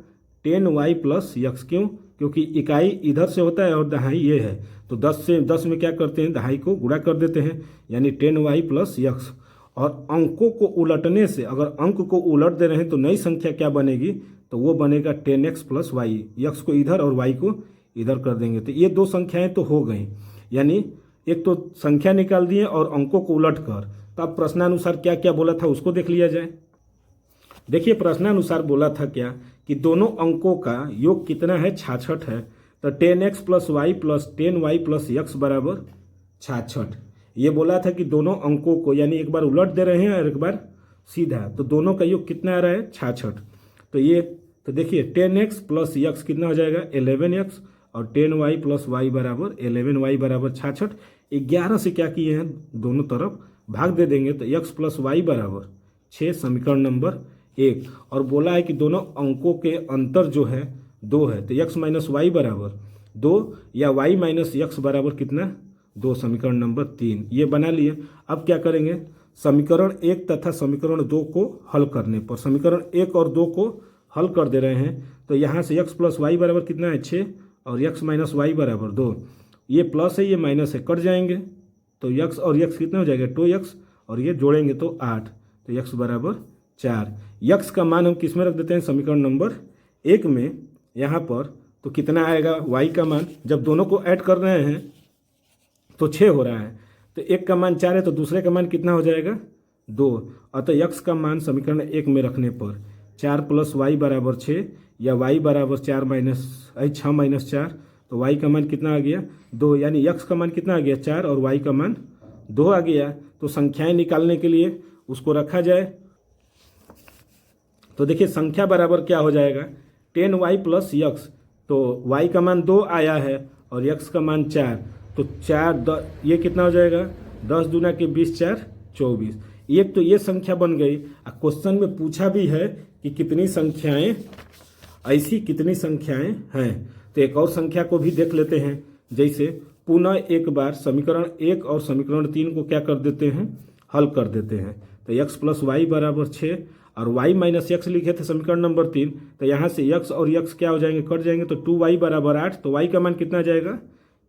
10y प्लस यक्स। क्यों, क्योंकि इकाई इधर से होता है और दहाई ये है, तो 10 में क्या करते हैं दहाई को गुणा कर देते हैं, यानी 10y प्लस यक्स। और अंकों को उलटने से, अगर अंक को उलट दे रहे हैं तो नई संख्या क्या बनेगी, तो वो बनेगा 10x प्लस वाई, यक्स को इधर और वाई को इधर कर देंगे। तो ये 2 संख्याएं तो हो गई, यानी एक तो संख्या निकाल दिए और अंकों को उलट कर। तो अब प्रश्नानुसार क्या क्या बोला था उसको देख लिया जाए। देखिए प्रश्नानुसार बोला था क्या कि दोनों अंकों का योग कितना है, 66 है। तो 10x plus y plus 10y plus x बराबर 66। ये बोला था कि दोनों अंकों को यानी एक बार उलट दे रहे हैं और एक बार सीधा, तो दोनों का योग कितना आ रहा है, 66। तो ये तो देखिए 10x प्लस x कितना हो जाएगा, 11x, और 10y प्लस y बराबर 11y बराबर 66। 11 से क्या किए हैं, दोनों तरफ भाग दे देंगे तो x प्लस वाई बराबर 6, समीकरण नंबर 1। और बोला है कि दोनों अंकों के अंतर जो है 2 है, तो x माइनस वाई बराबर 2 या y माइनस x बराबर कितना, 2, समीकरण नंबर 3। ये बना लिए। अब क्या करेंगे, समीकरण 1 तथा समीकरण 2 को हल करने पर, समीकरण 1 और 2 को हल कर दे रहे हैं तो यहाँ से x प्लस वाई बराबर कितना है, 6, और x माइनस वाई बराबर 2। ये प्लस है ये माइनस है, कट जाएंगे तो x और x कितना हो जाएगा, 2x, और ये जोड़ेंगे तो 8, तो x बराबर 4। x का मान हम किस में रख देते हैं, समीकरण नंबर 1 में यहाँ पर। तो कितना आएगा y का मान, जब दोनों को ऐड कर रहे हैं तो 6 हो रहा है, तो एक का मान 4 है तो दूसरे का मान कितना हो जाएगा, 2। अतः x का मान समीकरण 1 में रखने पर 4 प्लस वाई बराबर 6 या y बराबर 6 माइनस 4, तो y का मान कितना आ गया, 2। यानी x का मान कितना आ गया, 4, और y का मान 2 आ गया। तो संख्याएं निकालने के लिए उसको रखा जाए तो देखिए संख्या बराबर क्या हो जाएगा, 10y प्लस x, तो y का मान 2 आया है और x का मान 4, तो 4 ये कितना हो जाएगा, 10 दूना के 20, 4 24। एक तो ये संख्या बन गई। क्वेश्चन में पूछा भी है कि कितनी संख्याएं, ऐसी कितनी संख्याएं हैं। तो एक और संख्या को भी देख लेते हैं। जैसे पुनः एक बार समीकरण 1 और समीकरण 3 को क्या कर देते हैं, हल कर देते हैं। तो x प्लस वाई बराबर 6 और y माइनस एक्स लिखे थे समीकरण नंबर 3, तो यहाँ से x और x क्या हो जाएंगे, कट जाएंगे, तो 2y बराबर 8, तो y का मान कितना आ जाएगा,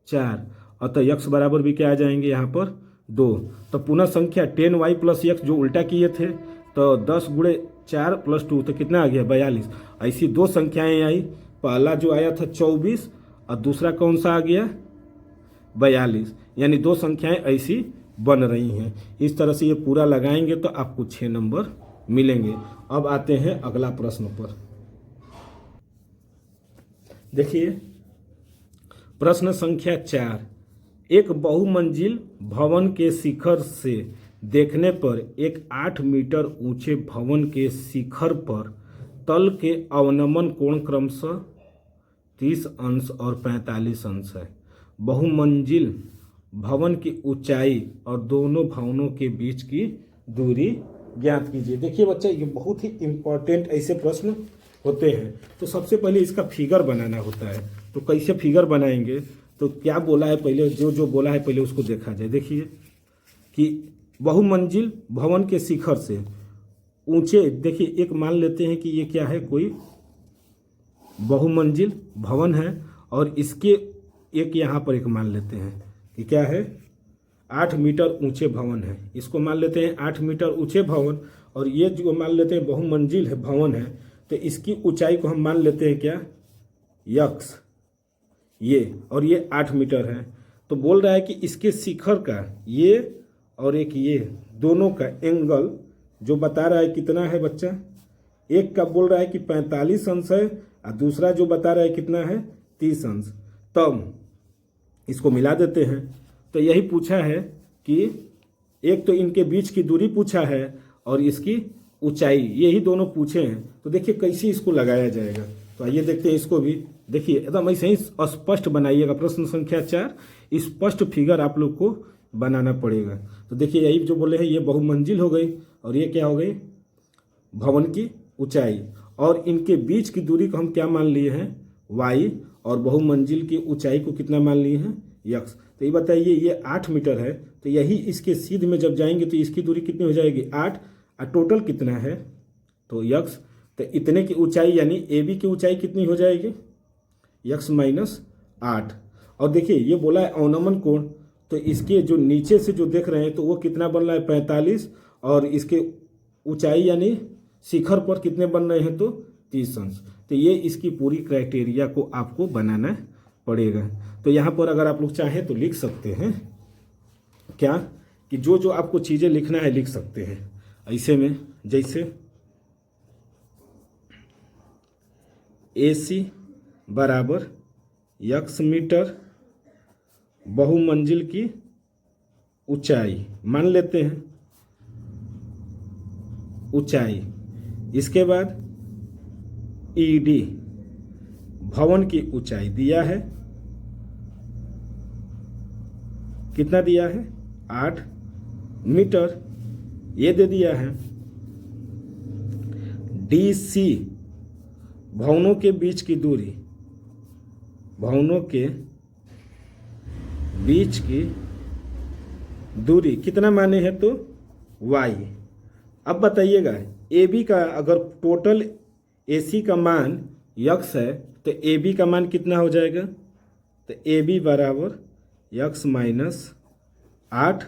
4, और तो x बराबर भी क्या आ जाएंगे यहाँ पर 2। तो पुनः संख्या 10y प्लस x जो उल्टा किए थे, तो 10 गुणे 4 प्लस 2 तो कितना आ गया, 42। ऐसी दो संख्याएं आई, पहला जो आया था 24 और दूसरा कौन सा आ गया, 42। यानी दो संख्याएं ऐसी बन रही हैं। इस तरह से ये पूरा लगाएंगे तो आपको 6 नंबर मिलेंगे। अब आते हैं अगला प्रश्न पर। देखिए प्रश्न संख्या 4, एक बहुमंजिल भवन के शिखर से देखने पर एक 8 मीटर ऊंचे भवन के शिखर पर तल के अवनमन कोण क्रमशः 30 अंश और 45 अंश है। बहुमंजिल भवन की ऊंचाई और दोनों भवनों के बीच की दूरी ज्ञात कीजिए। देखिए बच्चा, ये बहुत ही इम्पोर्टेंट ऐसे प्रश्न होते हैं। तो सबसे पहले इसका फिगर बनाना होता है। तो कैसे फिगर बनाएंगे, तो क्या बोला है पहले, जो बोला है पहले उसको देखा जाए। देखिए कि बहुमंजिल भवन के शिखर से ऊंचे, देखिए एक मान लेते हैं कि ये क्या है, कोई बहुमंजिल भवन है और इसके एक यहाँ पर एक मान लेते हैं कि क्या है, 8 मीटर ऊंचे भवन है। इसको मान लेते हैं 8 मीटर ऊंचे भवन, और ये जो मान लेते हैं बहुमंजिल है भवन है, तो इसकी ऊंचाई को हम मान लेते हैं क्या, यक्स, ये, और ये 8 मीटर है। तो बोल रहा है कि इसके शिखर का ये और एक ये दोनों का एंगल जो बता रहा है कितना है बच्चा, एक का बोल रहा है कि 45 अंश है और दूसरा जो बता रहा है कितना है, 30 अंश। तब इसको मिला देते हैं। तो यही पूछा है कि एक तो इनके बीच की दूरी पूछा है और इसकी ऊंचाई, यही दोनों पूछे हैं। तो देखिए कैसे इसको लगाया जाएगा। तो आइए देखते हैं इसको भी। देखिए एकदम ऐसे ही स्पष्ट बनाइएगा। प्रश्न संख्या 4, स्पष्ट फिगर आप लोग को बनाना पड़ेगा। तो देखिए यही जो बोले हैं, ये बहुमंजिल हो गई और ये क्या हो गई, भवन की ऊंचाई, और इनके बीच की दूरी को हम क्या मान लिए हैं, y, और बहुमंजिल की ऊंचाई को कितना मान लिए हैं, यक्स। तो ये बताइए, ये 8 मीटर है, तो यही इसके सीध में जब जाएंगे तो इसकी दूरी कितनी हो जाएगी, 8, और टोटल कितना है, तो यक्स। तो इतने की ऊंचाई यानी ए बी की ऊंचाई कितनी हो जाएगी, यक्स माइनस 8। और देखिए ये बोला है अवनमन कोण, तो इसके जो नीचे से जो देख रहे हैं तो वो कितना बन रहा है, 45, और इसके ऊंचाई यानी शिखर पर कितने बन रहे हैं, तो 30 अंश। तो ये इसकी पूरी क्राइटेरिया को आपको बनाना पड़ेगा। तो यहाँ पर अगर आप लोग चाहें तो लिख सकते हैं क्या, कि जो आपको चीज़ें लिखना है लिख सकते हैं ऐसे में। जैसे AC बराबर x मीटर बहुमंजिल की ऊंचाई मान लेते हैं, ऊंचाई। इसके बाद ED भवन की ऊंचाई दिया है, कितना दिया है 8 मीटर, ये दे दिया है। DC भवनों के बीच की दूरी, भवनों के बीच की दूरी कितना माने हैं तो y। अब बताइएगा AB का अगर टोटल AC का मान x है तो AB का मान कितना हो जाएगा, तो AB बराबर x माइनस 8,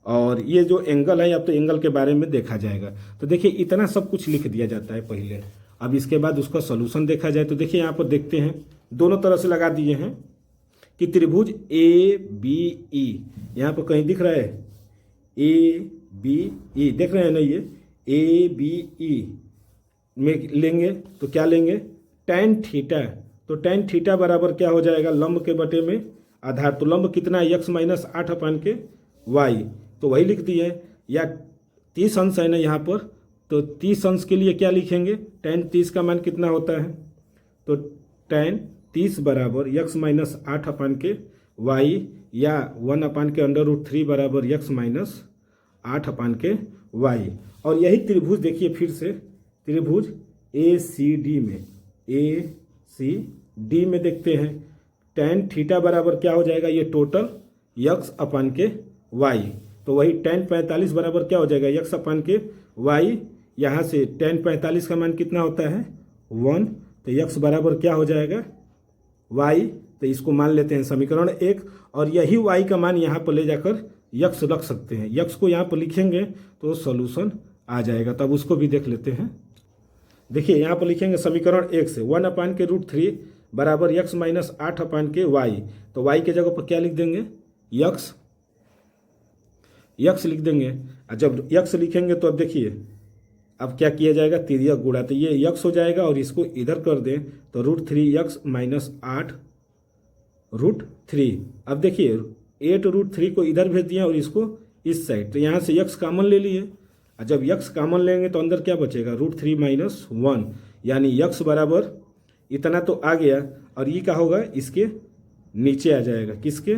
और ये जो एंगल है अब तो एंगल के बारे में देखा जाएगा। तो देखिए इतना सब कुछ लिख दिया जाता है पहले, अब इसके बाद उसका सॉल्यूशन देखा जाए। तो देखिए यहाँ पर देखते हैं, दोनों तरह से लगा दिए हैं कि त्रिभुज ABE, यहाँ पर कहीं दिख रहा है ABE, देख रहे हैं ना, ये ABE में लेंगे तो क्या लेंगे tan थीटा, तो tan थीटा बराबर क्या हो जाएगा लंब के बटे में आधार, तो लंब कितना है x माइनस 8 अपान के y, तो वही लिख दिए। या 30 अंश है ना यहाँ पर, तो 30 अंश के लिए क्या लिखेंगे, tan 30 का मान कितना होता है, तो tan 30 बराबर x माइनस 8 अपान के y, या 1 अपान के √3 बराबर x माइनस 8 अपान के y। और यही त्रिभुज देखिए फिर से, त्रिभुज ACD में देखते हैं, tan थीटा बराबर क्या हो जाएगा, ये टोटल x अपान के y, तो वही tan 45 बराबर क्या हो जाएगा x अपान के y। यहाँ से tan 45 का मान कितना होता है 1, तो x बराबर क्या हो जाएगा y, तो इसको मान लेते हैं समीकरण 1, और यही y का मान यहाँ पर ले जाकर x रख सकते हैं, x को यहाँ पर लिखेंगे तो सॉल्यूशन आ जाएगा। तब उसको भी देख लेते हैं। देखिए यहाँ पर लिखेंगे समीकरण 1 से 1 अपान के √3 बराबर x माइनस 8 अपान के y, तो y के जगह पर क्या लिख देंगे x लिख देंगे। और जब x लिखेंगे तो अब देखिए अब क्या किया जाएगा, तिर्यक गुणा, तो ये x हो जाएगा, और इसको इधर कर दें तो √3x माइनस 8 √3। अब देखिए 8 √3 को इधर भेज दिया और इसको इस साइड, तो यहाँ से x कॉमन ले लिए, और जब x कॉमन लेंगे तो अंदर क्या बचेगा √3 माइनस 1, यानी x बराबर इतना तो आ गया, और ये क्या होगा इसके नीचे आ जाएगा, किसके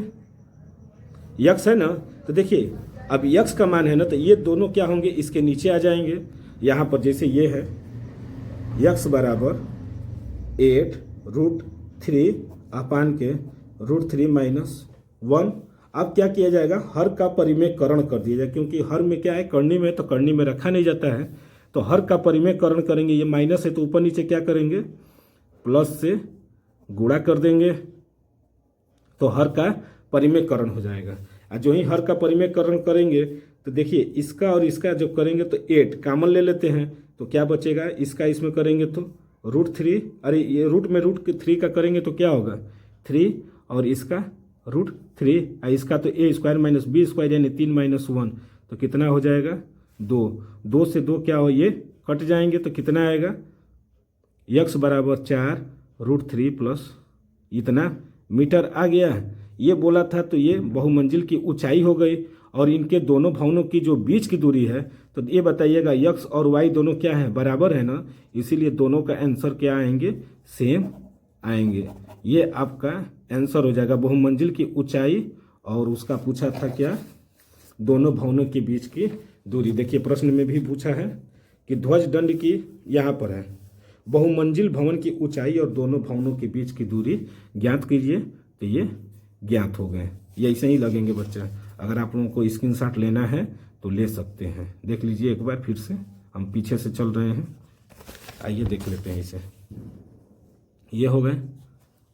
x है ना। तो देखिए अब x का मान है ना, तो ये दोनों क्या होंगे इसके नीचे आ जाएंगे। यहाँ पर जैसे ये है x बराबर 8 √3 अपान के √3 माइनस 1। अब क्या किया जाएगा, हर का परिमेयकरण कर दिया जाए, क्योंकि हर में क्या है करनी में, तो करनी में रखा नहीं जाता है, तो हर का परिमेयकरण करेंगे। ये माइनस है तो ऊपर नीचे क्या करेंगे प्लस से गुणा कर देंगे, तो हर का परिमेयकरण हो जाएगा। और जो ही हर का परिमेयकरण करेंगे तो देखिए इसका और इसका जब करेंगे तो 8 कॉमन ले लेते हैं, तो क्या बचेगा, इसका इसमें करेंगे तो √3, अरे ये रूट में √3 का करेंगे तो क्या होगा 3, और इसका √3, और इसका तो a² माइनस b² यानी 3 माइनस 1, तो कितना हो जाएगा 2। 2 से 2 क्या हो, ये कट जाएंगे, तो कितना आएगा x बराबर 4 √3 प्लस इतना मीटर आ गया। ये बोला था तो ये बहुमंजिल की ऊंचाई हो गई, और इनके दोनों भवनों की जो बीच की दूरी है, तो ये बताइएगा x और y दोनों क्या है बराबर है ना, इसीलिए दोनों का आंसर क्या आएंगे सेम आएंगे। ये आपका आंसर हो जाएगा बहुमंजिल की ऊंचाई, और उसका पूछा था क्या दोनों भवनों के बीच की दूरी। देखिए प्रश्न में भी पूछा है कि ध्वज दंड की यहाँ पर है बहुमंजिल भवन की ऊंचाई और दोनों भवनों के बीच की दूरी ज्ञात कीजिए, तो ये ज्ञात हो गए। ये ऐसे ही लगेंगे बच्चा, अगर आप लोगों को स्क्रीनशॉट लेना है तो ले सकते हैं। देख लीजिए एक बार फिर से, हम पीछे से चल रहे हैं, आइए देख लेते हैं इसे। ये हो गए,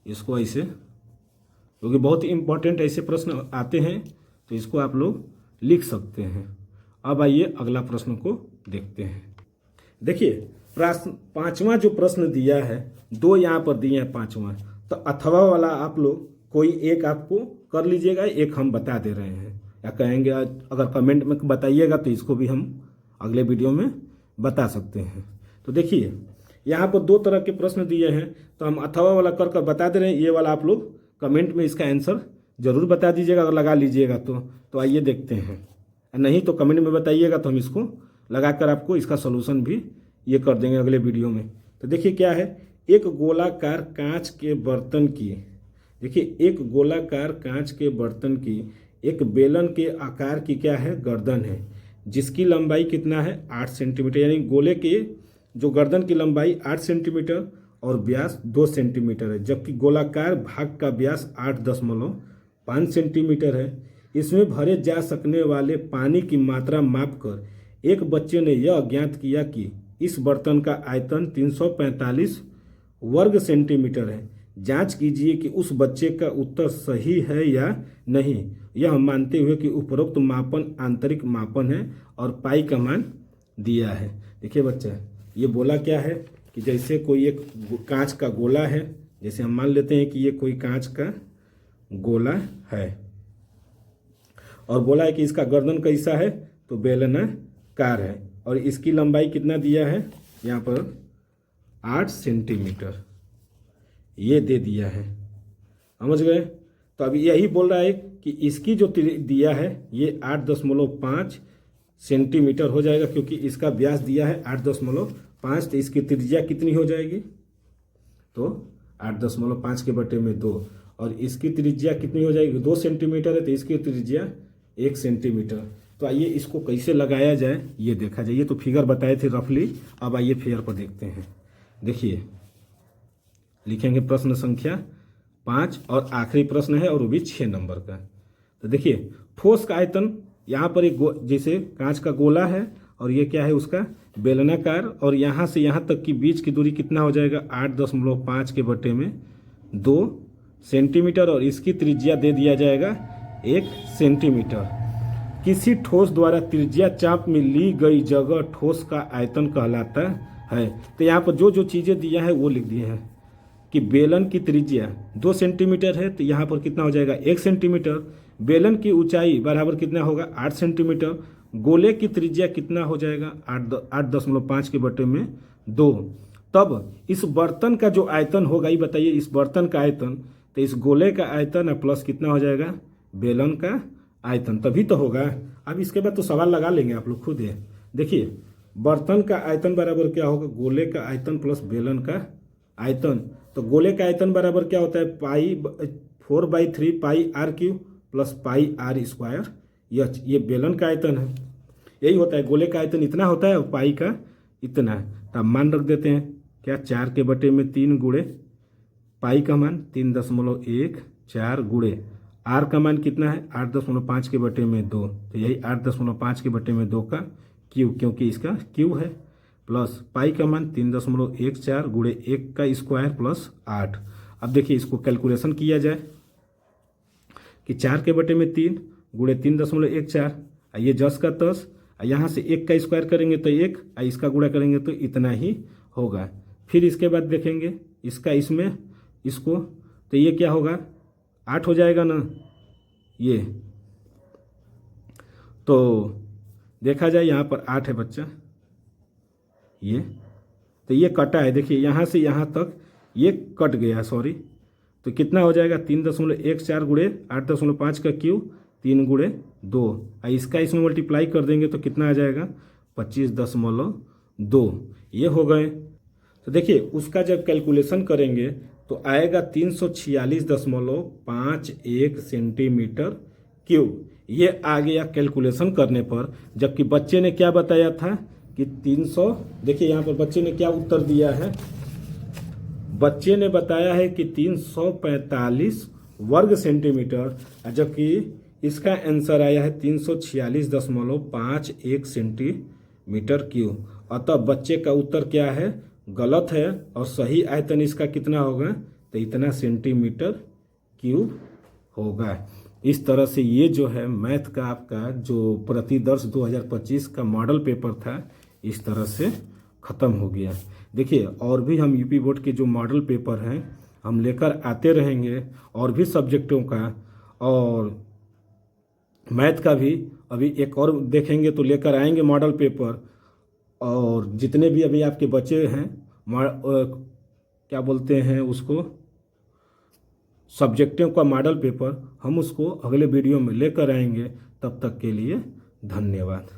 इसको ऐसे, क्योंकि बहुत ही इंपॉर्टेंट ऐसे प्रश्न आते हैं तो इसको आप लोग लिख सकते हैं। अब आइए अगला प्रश्न को देखते हैं। देखिए प्रश्न 5वां जो प्रश्न दिया है, 2 यहाँ पर दिए हैं 5वां, तो अथवा वाला आप लोग कोई एक आपको कर लीजिएगा, एक हम बता दे रहे हैं, या कहेंगे अगर कमेंट में बताइएगा तो इसको भी हम अगले वीडियो में बता सकते हैं। तो देखिए यहाँ पर दो तरह के प्रश्न दिए हैं, तो हम अथवा वाला कर कर बता दे रहे हैं। ये वाला आप लोग कमेंट में इसका आंसर जरूर बता दीजिएगा और लगा लीजिएगा। तो आइए देखते हैं, नहीं तो कमेंट में बताइएगा तो हम इसको लगाकर आपको इसका सलूशन भी ये कर देंगे अगले वीडियो में। तो देखिए क्या है, एक गोलाकार कांच के बर्तन की, देखिए एक गोलाकार कांच के बर्तन की एक बेलन के आकार की क्या है, गर्दन है, जिसकी लंबाई कितना है, 8 सेंटीमीटर। यानी गोले के जो गर्दन की लंबाई 8 सेंटीमीटर और व्यास 2 सेंटीमीटर है, जबकि गोलाकार भाग का व्यास 8.5 सेंटीमीटर है। इसमें भरे जा सकने वाले पानी की मात्रा मापकर एक बच्चे ने यह ज्ञात किया कि इस बर्तन का आयतन 345 वर्ग सेंटीमीटर है। जांच कीजिए कि उस बच्चे का उत्तर सही है या नहीं, यह मानते हुए कि उपरोक्त मापन आंतरिक मापन है और पाई का मान दिया है। देखिए बच्चा, ये बोला क्या है कि जैसे कोई एक कांच का गोला है, जैसे हम मान लेते हैं कि ये कोई कांच का गोला है और बोला है कि इसका गर्दन कैसा है, तो बेलनाकार है और इसकी लंबाई कितना दिया है, यहाँ पर 8 सेंटीमीटर ये दे दिया है, समझ गए। तो अभी यही बोल रहा है कि इसकी जो दिया है ये 8.5 सेंटीमीटर हो जाएगा, क्योंकि इसका व्यास दिया है 8.5, तो इसकी त्रिज्या कितनी हो जाएगी, तो 8.5 के बटे में 2, और इसकी त्रिज्या कितनी हो जाएगी, 2 सेंटीमीटर है, तो इसकी त्रिज्या 1 सेंटीमीटर। तो आइए इसको कैसे लगाया जाए ये देखा जाए। ये तो फिगर बताए थे रफली, अब आइए फिगर पर देखते हैं। देखिए लिखेंगे प्रश्न संख्या 5 और आखिरी प्रश्न है और वो भी 6 नंबर का। तो देखिए ठोस का आयतन, यहाँ पर एक जैसे कांच का गोला है और ये क्या है उसका बेलनाकार, और यहाँ से यहाँ तक की बीच की दूरी कितना हो जाएगा, 8.5 के बटे में 2 सेंटीमीटर, और इसकी त्रिज्या दे दिया जाएगा 1 सेंटीमीटर। किसी ठोस द्वारा त्रिज्या चाप में ली गई जगह ठोस का आयतन कहलाता है। तो यहाँ पर जो जो चीज़ें दिया है वो लिख दिए हैं कि बेलन की त्रिज्या 2 सेंटीमीटर है, तो यहाँ पर कितना हो जाएगा 1 सेंटीमीटर। बेलन की ऊंचाई बराबर कितना होगा 8 सेंटीमीटर। गोले की त्रिज्या कितना हो जाएगा 8.5 के बटे में 2। तब इस बर्तन का जो आयतन होगा, ये बताइए इस बर्तन का आयतन, तो इस गोले का आयतन प्लस कितना हो जाएगा बेलन का आयतन, तभी तो होगा। अब इसके बाद तो सवाल लगा लेंगे आप लोग खुद। देखिए बर्तन का आयतन बराबर क्या होगा, गोले का आयतन प्लस बेलन का आयतन। तो गोले का आयतन बराबर क्या होता है, pi 4/3 pi R cube plus pi R square. ये बेलन का आयतन है, यही होता है। गोले का आयतन इतना होता है और पाई का इतना है। तो अब मान रख देते हैं क्या, 4 के बटे में 3 गुणे पाई का मान 3.14 गुणे आर का मान कितना है 8.5 के बटे में 2, तो यही 8.5 के बटे में 2 का क्यूब, क्योंकि इसका क्यूब है, प्लस पाई का मान 3.14 गुणे 1 का स्क्वायर प्लस 8। अब देखिए इसको कैलकुलेशन किया जाए कि 4 के बटे में 3 गुणे 3.14, ये 10 का 10, यहाँ से 1 का स्क्वायर करेंगे तो 1, इसका गुणा करेंगे तो इतना ही होगा। फिर इसके बाद देखेंगे इसका इसमें इसको, तो ये क्या होगा 8 हो जाएगा ना ये। तो देखा जाए यहाँ पर 8 है बच्चा, ये तो ये कटा है, देखिए यहाँ से यहाँ तक ये कट गया, सॉरी। तो कितना हो जाएगा 3.14 गुणे 8.5 का क्यूब 3 गुणे 2, इसका इसमें मल्टीप्लाई कर देंगे तो कितना आ जाएगा 25.2, ये हो गए। तो देखिए उसका जब कैलकुलेशन करेंगे तो आएगा 346.51 सेंटीमीटर क्यूब, ये आ गया कैलकुलेशन करने पर। जबकि बच्चे ने क्या बताया था कि 300, देखिए यहाँ पर बच्चे ने क्या उत्तर दिया है, बच्चे ने बताया है कि 345 वर्ग सेंटीमीटर, जबकि इसका आंसर आया है 346.51 सेंटीमीटर क्यूब। अतः बच्चे का उत्तर क्या है, गलत है, और सही आयतन इसका कितना होगा, तो इतना सेंटीमीटर क्यूब होगा। इस तरह से ये जो है मैथ का आपका जो प्रतिदर्श 2025 का मॉडल पेपर था, इस तरह से ख़त्म हो गया। देखिए और भी हम यूपी बोर्ड के जो मॉडल पेपर हैं हम लेकर आते रहेंगे, और भी सब्जेक्टों का और मैथ का भी अभी एक और देखेंगे तो लेकर आएंगे मॉडल पेपर। और जितने भी अभी आपके बच्चे हैं क्या बोलते हैं उसको, सब्जेक्टों का मॉडल पेपर हम उसको अगले वीडियो में लेकर आएंगे। तब तक के लिए धन्यवाद।